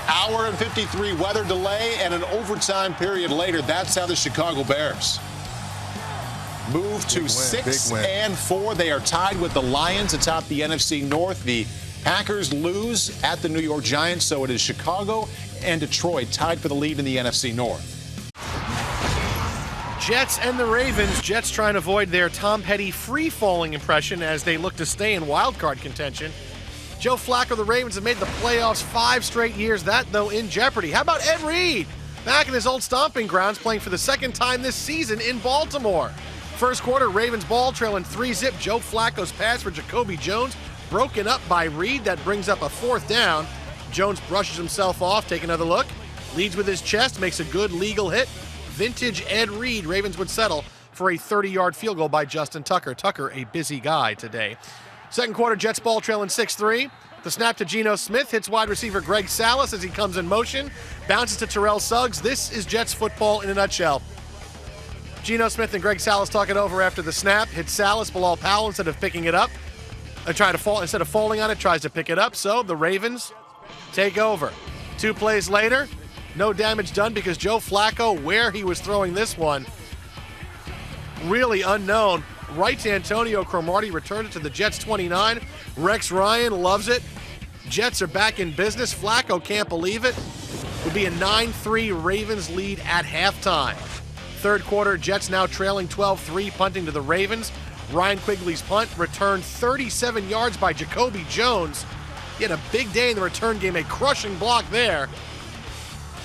Hour and 53 weather delay and an overtime period later. That's how the Chicago Bears move to 6-4. They are tied with the Lions atop the NFC North. The Packers lose at the New York Giants, so it is Chicago and Detroit tied for the lead in the NFC North. Jets and the Ravens. Jets trying to avoid their Tom Petty free-falling impression as they look to stay in wild-card contention. Joe Flacco, the Ravens have made the playoffs 5 straight years, that, though, in jeopardy. How about Ed Reed? Back in his old stomping grounds, playing for the 2nd time this season in Baltimore. First quarter, Ravens ball trailing 3-zip. Joe Flacco's pass for Jacoby Jones, broken up by Reed. That brings up a 4th down. Jones brushes himself off, take another look. Leads with his chest, makes a good legal hit. Vintage Ed Reed. Ravens would settle for a 30-yard field goal by Justin Tucker. Tucker, a busy guy today. Second quarter, Jets ball trailing 6-3. The snap to Geno Smith hits wide receiver Greg Salas as he comes in motion. Bounces to Terrell Suggs. This is Jets football in a nutshell. Geno Smith and Greg Salas talk it over after the snap. Hits Salas, Bilal Powell instead of picking it up. Instead of falling on it, tries to pick it up. So the Ravens take over. 2 plays later, no damage done because Joe Flacco, where he was throwing this one, really unknown. Right to Antonio Cromartie, returned it to the Jets 29. Rex Ryan loves it. Jets are back in business. Flacco can't believe it. Would be a 9-3 Ravens lead at halftime. Third quarter, Jets now trailing 12-3, punting to the Ravens. Ryan Quigley's punt returned 37 yards by Jacoby Jones. He had a big day in the return game, a crushing block there.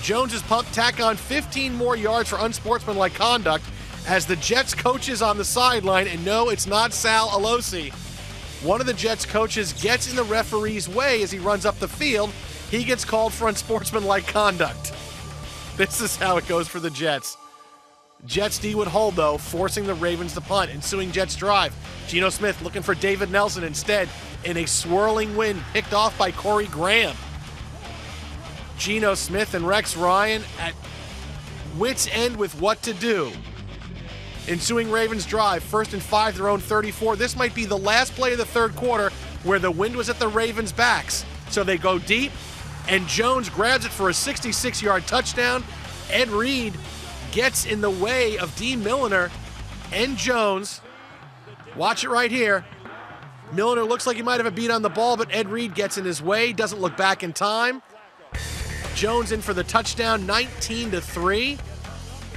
Jones's punt tack on 15 more yards for unsportsmanlike conduct as the Jets coaches on the sideline, and no, it's not Sal Alosi. One of the Jets coaches gets in the referee's way as he runs up the field. He gets called for unsportsmanlike conduct. This is how it goes for the Jets. Jets D would hold, though, forcing the Ravens to punt. Ensuing Jets drive. Geno Smith looking for David Nelson instead in a swirling wind, picked off by Corey Graham. Geno Smith and Rex Ryan at wits' end with what to do. Ensuing Ravens drive, 1st and 5, their own 34. This might be the last play of the third quarter where the wind was at the Ravens' backs. So they go deep, and Jones grabs it for a 66-yard touchdown. Ed Reed gets in the way of D. Milliner and Jones. Watch it right here. Milliner looks like he might have a beat on the ball, but Ed Reed gets in his way, doesn't look back in time. Jones in for the touchdown, 19-3.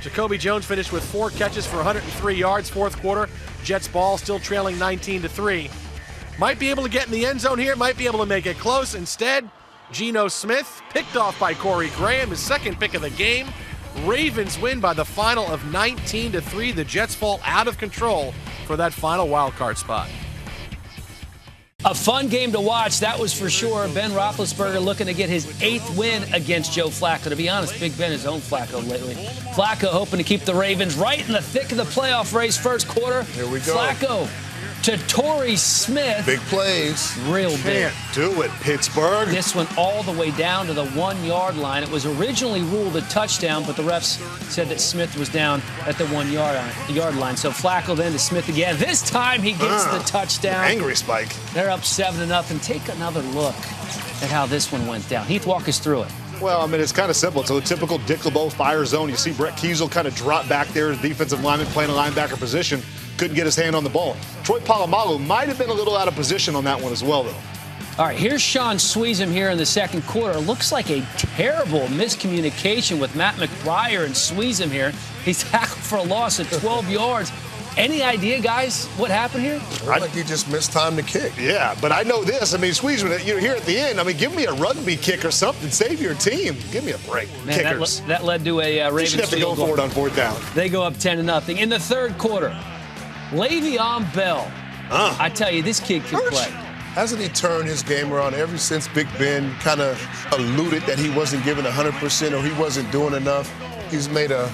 Jacoby Jones finished with 4 catches for 103 yards, fourth quarter. Jets ball still trailing 19-3. Might be able to get in the end zone here, might be able to make it close. Instead, Geno Smith, picked off by Corey Graham, his second pick of the game. Ravens win by the final of 19-3. The Jets fall out of control for that final wild card spot. A fun game to watch, that was for sure. Ben Roethlisberger looking to get his 8th win against Joe Flacco. To be honest, Big Ben has owned Flacco lately. Flacco hoping to keep the Ravens right in the thick of the playoff race first quarter. Here we go. Flacco to Torrey Smith. Big plays. Real big. Do it, Pittsburgh. This one all the way down to the 1-yard line. It was originally ruled a touchdown, but the refs said that Smith was down at the 1-yard line. So Flacco then to Smith again. This time he gets the touchdown. Angry Spike. They're up 7-0. Take another look at how this one went down. Heath, walk us through it. Well, I mean, it's kind of simple. It's a typical Dick LeBeau fire zone. You see Brett Kiesel kind of drop back there as defensive lineman playing a linebacker position. Couldn't get his hand on the ball. Troy Polamalu might have been a little out of position on that one as well, though. All right, here's Sean Sweezum here in the second quarter. Looks like a terrible miscommunication with Matt McBriar and Sweezum here. He's tackled for a loss of 12 yards. Any idea, guys, what happened here? I think he just missed time to kick. Yeah, but I know this. I mean, Sweezum, you're here at the end. I mean, give me a rugby kick or something. Save your team. Give me a break. Man, Kickers. That led to a Ravens field goal. You should have to go for it on 4th down. They go up 10-0. In the third quarter, Le'Veon Bell. I tell you, this kid can play. Hasn't he turned his game around ever since Big Ben kind of alluded that he wasn't giving 100% or he wasn't doing enough? He's made a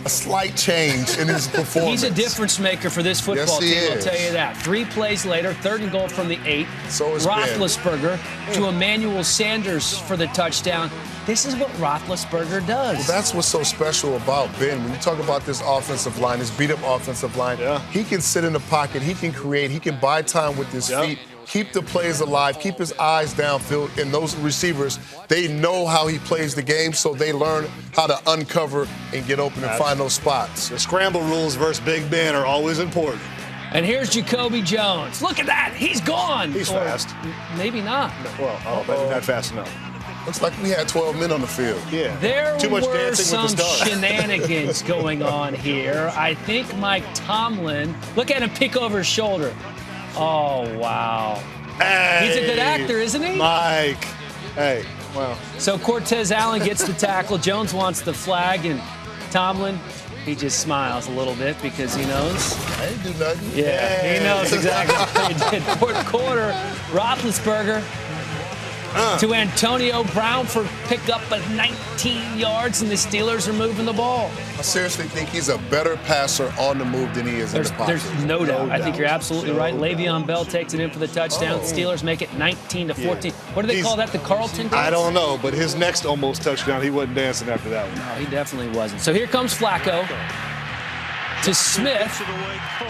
slight change in his performance. He's a difference maker for this football team, I'll tell you that. 3 plays later, 3rd and goal from the 8. So is Roethlisberger to Emmanuel Sanders for the touchdown. This is what Roethlisberger does. Well, that's what's so special about Ben. When you talk about this offensive line, this beat-up offensive line, he can sit in the pocket, he can create, he can buy time with his feet, keep the plays alive, keep his eyes downfield, and those receivers, they know how he plays the game, so they learn how to uncover and get open and find those spots. The scramble rules versus Big Ben are always important. And here's Jacoby Jones. Look at that. He's gone. He's fast. Maybe not. Well, I'll bet he's not fast enough. Looks like we had 12 men on the field. Yeah. There Too much were dancing some with the stars. shenanigans going on here. I think Mike Tomlin, look at him pick over his shoulder. Oh, wow. Hey, he's a good actor, isn't he? Mike. Hey, well. So Cortez Allen gets the tackle. Jones wants the flag, and Tomlin, he just smiles a little bit because he knows. I didn't do nothing. Yeah, he knows exactly what he did. 4th quarter, Roethlisberger to Antonio Brown for pickup of 19 yards, and the Steelers are moving the ball. I seriously think he's a better passer on the move than he is in the pocket. There's no doubt. I think you're absolutely right. Le'Veon Bell takes it in for the touchdown. Steelers make it 19-14. What do they call that, the Carlton dance? I don't know, but his next almost touchdown, he wasn't dancing after that one. No, he definitely wasn't. So here comes Flacco to Smith,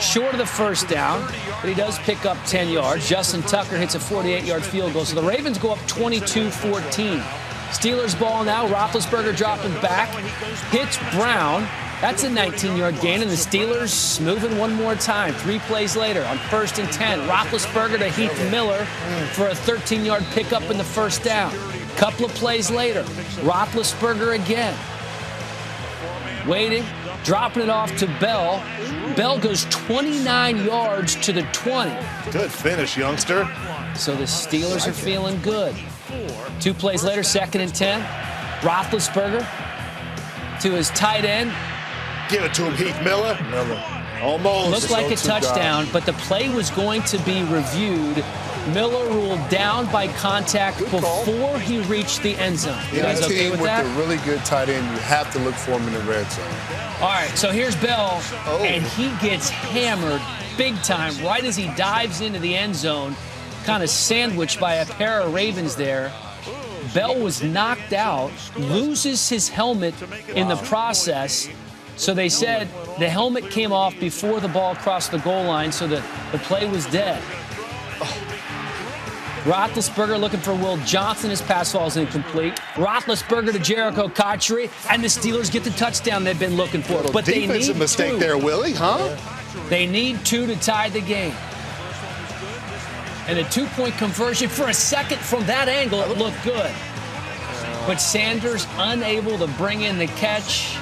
short of the first down, but he does pick up 10 yards. Justin Tucker hits a 48-yard field goal. So the Ravens go up 22-14. Steelers ball now. Roethlisberger dropping back. Hits Brown. That's a 19-yard gain, and the Steelers moving one more time. 3 plays later on 1st and 10. Roethlisberger to Heath Miller for a 13-yard pickup in the first down. Couple of plays later, Roethlisberger again. Waiting, dropping it off to Bell. Bell goes 29 yards to the 20. Good finish, youngster. So the Steelers are feeling good. 2 plays later, 2nd and 10. Roethlisberger to his tight end. Give it to him, Heath Miller. Almost. Looked like a touchdown, but the play was going to be reviewed. Miller ruled down by contact before he reached the end zone. You guys okay with that? With a really good tight end, you have to look for him in the red zone. All right, so here's Bell, and he gets hammered big time right as he dives into the end zone, kind of sandwiched by a pair of Ravens there. Bell was knocked out, loses his helmet in the process. So they said the helmet came off before the ball crossed the goal line, so the play was dead. Roethlisberger looking for Will Johnson. His pass falls incomplete. Roethlisberger to Jericho Cotchery, and the Steelers get the touchdown they've been looking for. But they need defensive mistake 2. there, Willie, huh? They need 2 to tie the game. And a 2-point conversion for a second from that angle, it looked good. But Sanders unable to bring in the catch.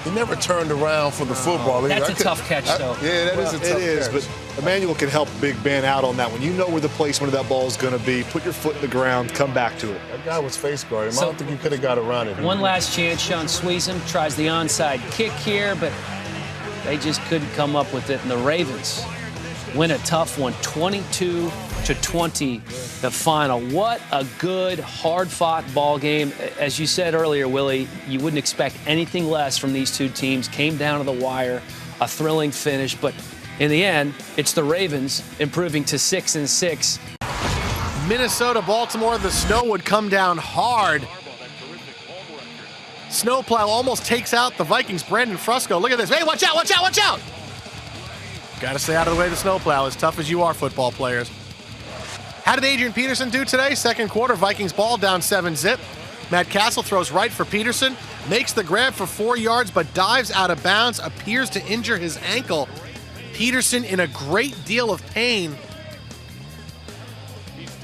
He never turned around for the football. That's a tough catch, though. Yeah, that is a tough catch. It is, but Emmanuel can help Big Ben out on that one. You know where the placement of that ball is going to be. Put your foot in the ground. Come back to it. That guy was face guarding him. I don't think you could have got around it. One last chance. Sean Sweezum tries the onside kick here, but they just couldn't come up with it. And the Ravens win a tough one, 22-20, the final. What a good, hard-fought ball game. As you said earlier, Willie, you wouldn't expect anything less from these two teams. Came down to the wire, a thrilling finish, but in the end, it's the Ravens improving to 6-6. Minnesota, Baltimore, the snow would come down hard. Snowplow almost takes out the Vikings. Brandon Frusco, look at this. Hey, watch out, watch out, watch out! Got to stay out of the way of the snowplow, as tough as you are, football players. How did Adrian Peterson do today? Second quarter, Vikings ball down 7-zip. Matt Castle throws right for Peterson, makes the grab for 4 yards, but dives out of bounds, appears to injure his ankle. Peterson in a great deal of pain.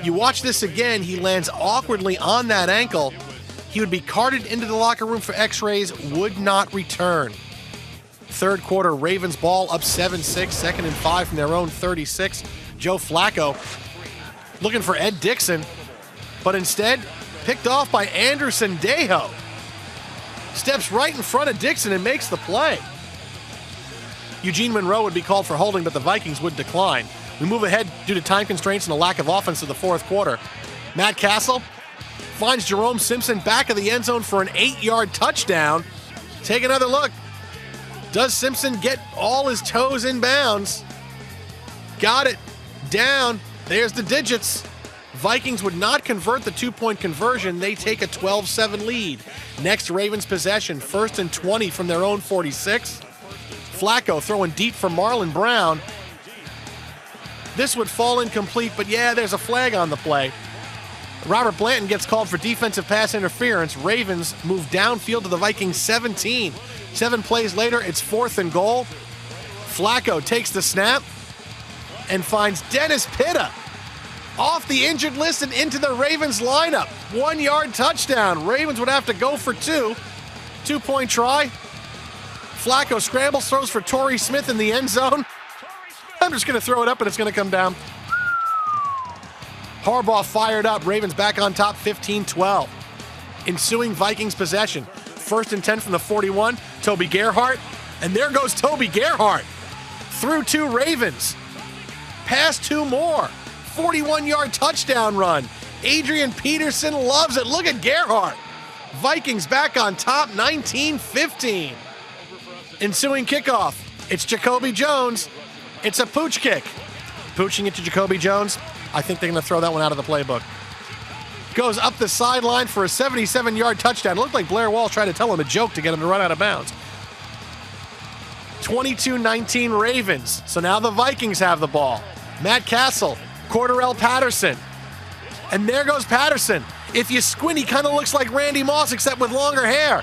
You watch this again, he lands awkwardly on that ankle. He would be carted into the locker room for x-rays, would not return. Third quarter, Ravens ball up 7-6, 2nd and 5 from their own 36. Joe Flacco looking for Ed Dixon, but instead picked off by Anderson Dejo. Steps right in front of Dixon and makes the play. Eugene Monroe would be called for holding, but the Vikings would decline. We move ahead due to time constraints and a lack of offense to the fourth quarter. Matt Castle finds Jerome Simpson back of the end zone for an 8-yard touchdown. Take another look. Does Simpson get all his toes in bounds? Got it. Down. There's the digits. Vikings would not convert the 2-point conversion. They take a 12-7 lead. Next Ravens possession, 1st and 20 from their own 46. Flacco throwing deep for Marlon Brown. This would fall incomplete, but yeah, there's a flag on the play. Robert Blanton gets called for defensive pass interference. Ravens move downfield to the Vikings 17. 7 plays later, it's 4th and goal. Flacco takes the snap and finds Dennis Pitta off the injured list and into the Ravens lineup. 1-yard touchdown. Ravens would have to go for 2. 2-point try. Flacco scrambles, throws for Torrey Smith in the end zone. I'm just going to throw it up and it's going to come down. Harbaugh fired up. Ravens back on top 15-12. Ensuing Vikings possession. 1st and 10 from the 41. Toby Gerhart. And there goes Toby Gerhart. Through 2 Ravens. Past 2 more. 41-yard touchdown run. Adrian Peterson loves it. Look at Gerhart. Vikings back on top 19-15. Ensuing kickoff. It's Jacoby Jones. It's a pooch kick. Pooching it to Jacoby Jones. I think they're going to throw that one out of the playbook. Goes up the sideline for a 77-yard touchdown. It looked like Blair Walsh tried to tell him a joke to get him to run out of bounds. 22-19 Ravens. So now the Vikings have the ball. Matt Castle, Cordarrelle Patterson. And there goes Patterson. If you squint, he kind of looks like Randy Moss, except with longer hair.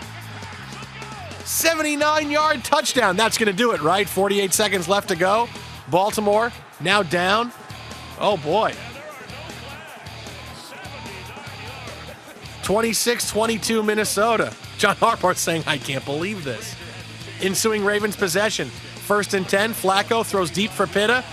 79-yard touchdown. That's going to do it, right? 48 seconds left to go. Baltimore now down. Oh, boy. 26-22 Minnesota. John Harbaugh saying, I can't believe this. Ensuing Ravens possession. 1st and 10. Flacco throws deep for Pitta.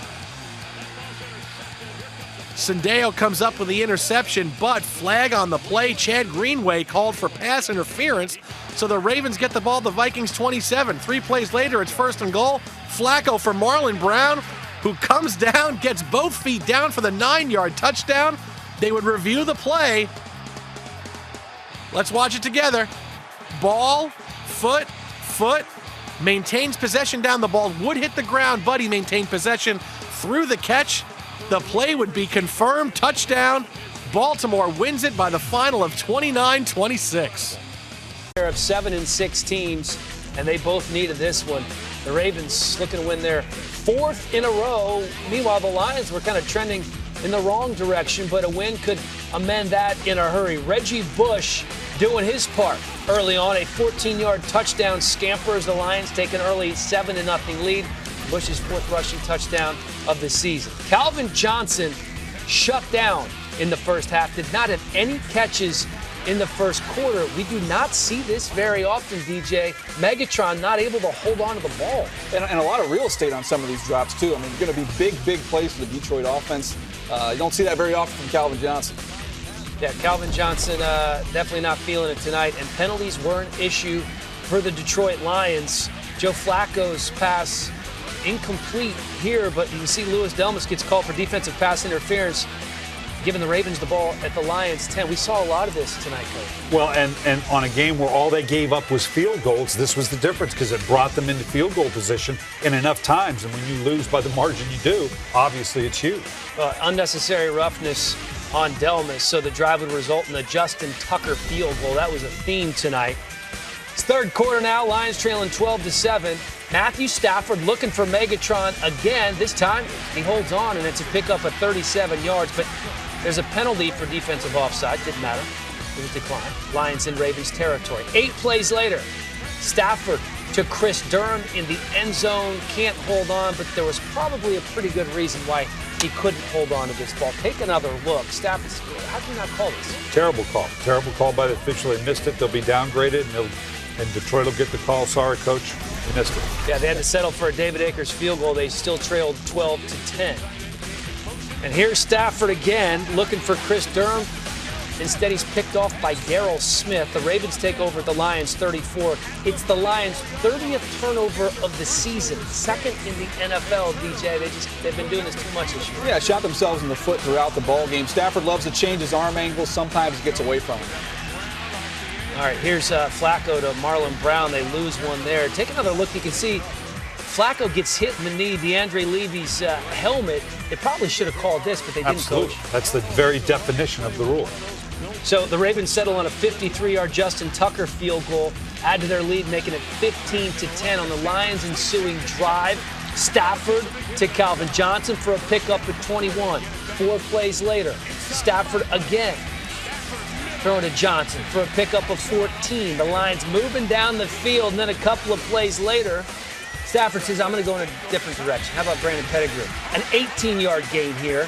Sendeo comes up with the interception, but flag on the play. Chad Greenway called for pass interference. So the Ravens get the ball, the Vikings 27. 3 plays later, it's 1st and goal. Flacco for Marlon Brown, who comes down, gets both feet down for the 9-yard touchdown. They would review the play. Let's watch it together. Ball, foot, maintains possession down. The ball would hit the ground, but he maintained possession through the catch. The play would be confirmed. Touchdown. Baltimore wins it by the final of 29-26. Of 7 and 6 teams, and they both needed this one. The Ravens looking to win their 4th in a row. Meanwhile, the Lions were kind of trending in the wrong direction, but a win could amend that in a hurry. Reggie Bush doing his part early on. A 14-yard touchdown scamper as the Lions take an early 7-0 lead. Bush's 4th rushing touchdown of the season. Calvin Johnson shut down in the first half. Did not have any catches in the first quarter. We do not see this very often, DJ. Megatron not able to hold on to the ball. And a lot of real estate on some of these drops, too. I mean, going to be big plays for the Detroit offense. You don't see that very often from Calvin Johnson. Yeah, Calvin Johnson definitely not feeling it tonight. And penalties were an issue for the Detroit Lions. Joe Flacco's pass incomplete here, but you can see Louis Delmas gets called for defensive pass interference, giving the Ravens the ball at the Lions 10. We saw a lot of this tonight, Coach. Well, and on a game where all they gave up was field goals, this was the difference because it brought them into field goal position in enough times. And when you lose by the margin you do, obviously it's huge. Unnecessary roughness on Delmas, so the drive would result in a Justin Tucker field goal. That was a theme tonight. It's third quarter now. Lions trailing 12-7. Matthew Stafford looking for Megatron again. This time he holds on, and it's a pickup of 37 yards. But there's a penalty for defensive offside. Didn't matter. It was declined. Lions in Ravens territory. 8 plays later, Stafford to Chris Durham in the end zone. Can't hold on, but there was probably a pretty good reason why he couldn't hold on to this ball. Take another look. Stafford, how can you not call this? Terrible call. Terrible call by the official. They missed it. They'll be downgraded, and Detroit will get the call. Sorry, Coach. You missed it. Yeah, they had to settle for a David Akers field goal. They still trailed 12-10. And here's Stafford again, looking for Chris Durham. Instead, he's picked off by Darryl Smith. The Ravens take over at the Lions 34. It's the Lions' 30th turnover of the season. Second in the NFL, DJ. They've been doing this too much this year. Yeah, shot themselves in the foot throughout the ball game. Stafford loves to change his arm angles. Sometimes he gets away from him. All right, here's Flacco to Marlon Brown. They lose one there. Take another look. You can see Flacco gets hit in the knee. DeAndre Levy's helmet. They probably should have called this, but they didn't. Absolutely. Coach. That's the very definition of the rule. So the Ravens settle on a 53-yard Justin Tucker field goal, add to their lead, making it 15-10 on the Lions' ensuing drive. Stafford to Calvin Johnson for a pickup at 21. 4 plays later, Stafford again. Throwing to Johnson for a pickup of 14. The Lions moving down the field, and then a couple of plays later, Stafford says, I'm going to go in a different direction. How about Brandon Pettigrew? An 18-yard gain here.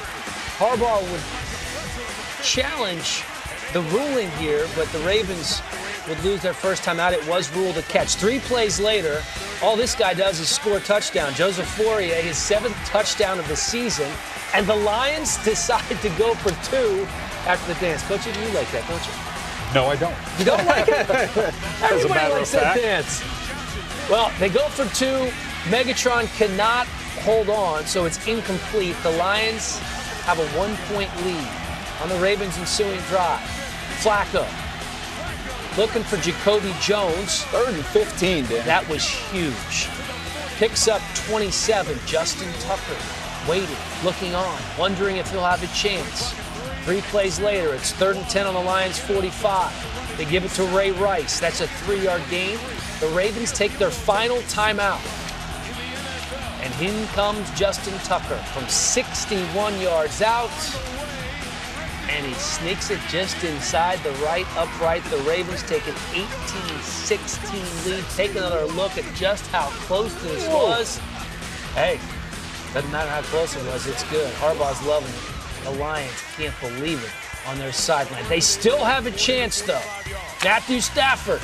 Harbaugh would challenge the ruling here, but the Ravens would lose their first time out. It was ruled a catch. 3 plays later, all this guy does is score a touchdown. Joseph Fourier, his 7th touchdown of the season, and the Lions decide to go for 2 after the dance. Coach, you like that, don't you? No, I don't. You don't like it? As a matter likes of that fact. dance. Well, they go for 2. Megatron cannot hold on, so it's incomplete. The Lions have a 1-point lead on the Ravens' ensuing drive. Flacco looking for Jacoby Jones. 3rd and 15, Dan. That was huge. Picks up 27. Justin Tucker waiting, looking on, wondering if he'll have a chance. 3 plays later, it's 3rd and 10 on the Lions' 45. They give it to Ray Rice. That's a 3-yard gain. The Ravens take their final timeout. And in comes Justin Tucker from 61 yards out. And he sneaks it just inside the right upright. The Ravens take an 18-16 lead. Take another look at just how close this was. Hey, doesn't matter how close it was, it's good. Harbaugh's loving it. The Lions can't believe it on their sideline. They still have a chance, though. Matthew Stafford.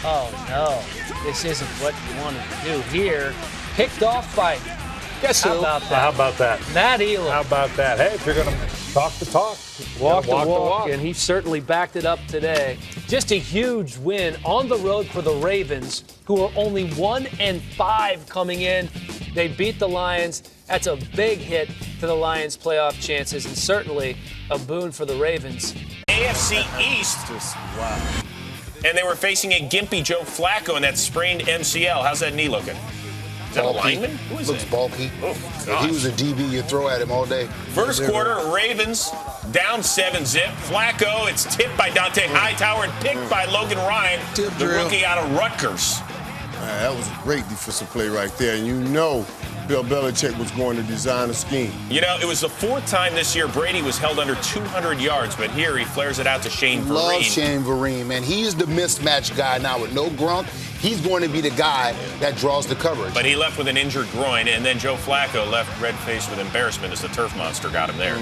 Oh, no. This isn't what you wanted to do here. Picked off by, guess who? How about that? Matt Elam. How about that? Hey, if you're going to talk the talk, walk the walk, and he certainly backed it up today. Just a huge win on the road for the Ravens, who are only 1-5 coming in. They beat the Lions. That's a big hit to the Lions' playoff chances, and certainly a boon for the Ravens. AFC East. Wow. And they were facing a gimpy Joe Flacco in that sprained MCL. How's that knee looking? Is that a lineman? Who is Looks it? bulky. Oh, if he was a DB, you'd throw at him all day. First quarter, Ravens down 7-zip. Flacco, it's tipped by Dante Hightower and picked by Logan Ryan, the rookie out of Rutgers. Man, that was a great defensive play right there. And you know Bill Belichick was going to design a scheme. You know, it was the 4th time this year Brady was held under 200 yards, but here he flares it out to Shane Vereen. Love Shane Vereen, man. He's the mismatch guy now with no Gronk. He's going to be the guy that draws the coverage. But he left with an injured groin, and then Joe Flacco left red-faced with embarrassment as the turf monster got him there.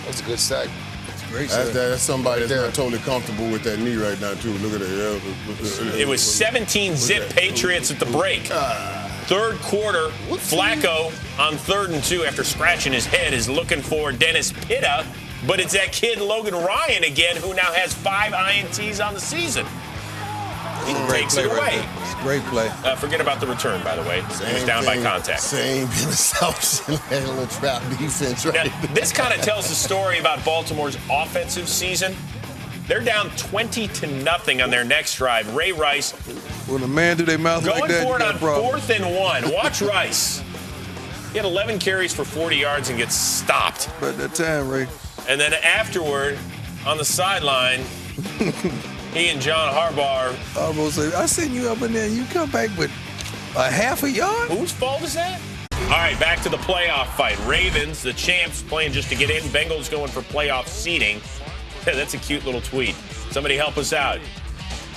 That's a good sack. Great that's somebody that's not totally comfortable with that knee right now, too. Look at it. It was 17-zip Patriots at the break. 3rd quarter, Flacco on 3rd and 2 after scratching his head is looking for Dennis Pitta, but it's that kid Logan Ryan again who now has 5 INTs on the season. He takes it away. Great play. Forget about the return, by the way. He was down by contact. Same interception and a little trap defense right now, this kind of tells the story about Baltimore's offensive season. They're down 20-0 on their next drive. Ray Rice. When a man do their mouth going like that, for it on problem. 4th and 1. Watch Rice. He had 11 carries for 40 yards and gets stopped. But that time, Ray. And then afterward, on the sideline, he and John Harbaugh. Harbaugh said, I seen you up in there and you come back with a half a yard? Whose fault is that? All right, back to the playoff fight. Ravens, the champs, playing just to get in. Bengals going for playoff seeding. That's a cute little tweet. Somebody help us out.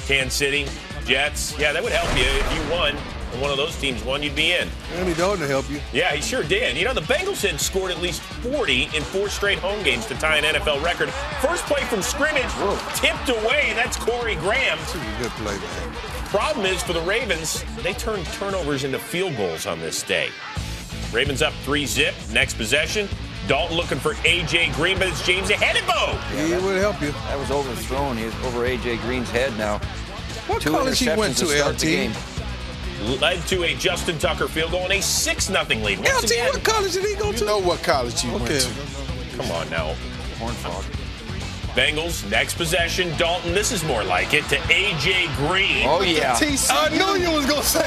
Kansas City, Jets. Yeah, that would help you if you won. And one of those teams won, you'd be in. Andy Dalton to help you. Yeah, he sure did. You know, the Bengals had scored at least 40 in 4 straight home games to tie an NFL record. First play from scrimmage, tipped away. That's Corey Graham. That's a good play, man. Problem is, for the Ravens, they turned turnovers into field goals on this day. Ravens up 3-zip. Next possession, Dalton looking for A.J. Green, but it's James Ahenebo. He would help you. That was overthrown. He's over A.J. Green's head now. What 2 college he went interceptions to, start the LT? game. Led to a Justin Tucker field goal and a 6-0 lead. Once LT, again, what college did he go to? You know what college he went to. come on now. Hornfog. Bengals, next possession. Dalton, this is more like it, to A.J. Green. Oh, yeah. I knew you was going to say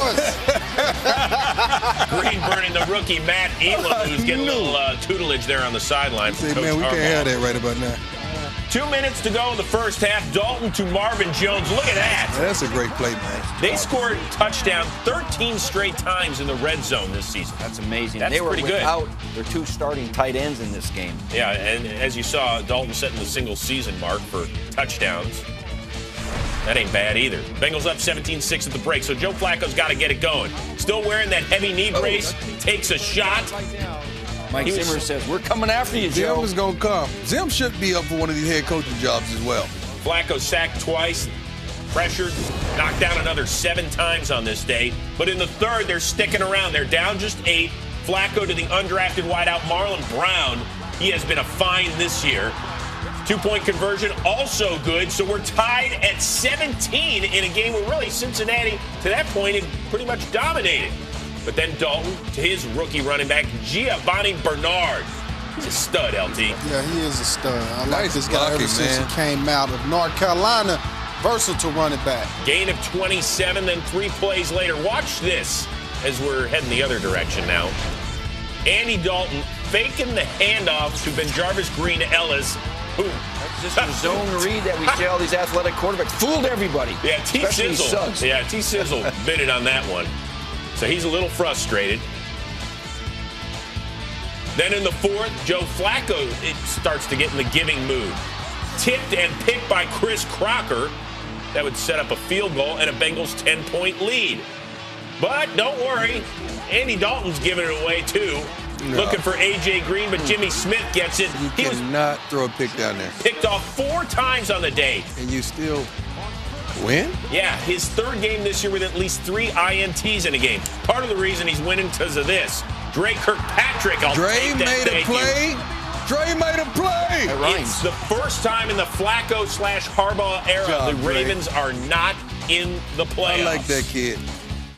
Green burning the rookie Matt Elam, who's getting a little tutelage there on the sideline. Say, man, we can't have that right about now. 2 minutes to go in the first half. Dalton to Marvin Jones. Look at that. Man, that's a great play, man. They scored touchdown 13 straight times in the red zone this season. That's amazing. That's they were pretty good. without their 2 starting tight ends in this game. Yeah, and as you saw, Dalton setting the single season mark for touchdowns. That ain't bad either. Bengals up 17-6 at the break, so Joe Flacco's got to get it going. Still wearing that heavy knee brace, takes a shot. Mike Zimmer says, we're coming after you, Joe. Zim is going to come. Zim should be up for one of these head coaching jobs as well. Flacco sacked twice, pressured, knocked down another 7 times on this day. But in the third, they're sticking around. They're down just 8. Flacco to the undrafted wideout Marlon Brown. He has been a find this year. 2-point conversion, also good. So we're tied at 17 in a game where really Cincinnati, to that point, had pretty much dominated. But then Dalton to his rookie running back, Giovanni Bernard. He's a stud, LT. Yeah, he is a stud. I like this guy blocking, ever since man. he came out of North Carolina. Versatile running back. Gain of 27, then 3 plays later. Watch this as we're heading the other direction now. Andy Dalton faking the handoff to Benjarvis Green Ellis, who That's just a zone read that we see all these athletic quarterbacks. Fooled everybody. Yeah, T-Sizzle bit it on that one. So he's a little frustrated. Then in the fourth, Joe Flacco starts to get in the giving mood. Tipped and picked by Chris Crocker. That would set up a field goal and a Bengals 10-point lead. But don't worry, Andy Dalton's giving it away too. No. Looking for A.J. Green, but Jimmy Smith gets it. You cannot throw a pick down there. Picked off 4 times on the day. And you still win? Yeah, his 3rd game this year with at least 3 INTs in a game. Part of the reason he's winning because of this. Dre Kirkpatrick, Dre made a play. Dre made a play. It's the first time in the Flacco/Harbaugh era the Ravens are not in the playoffs. I like that kid.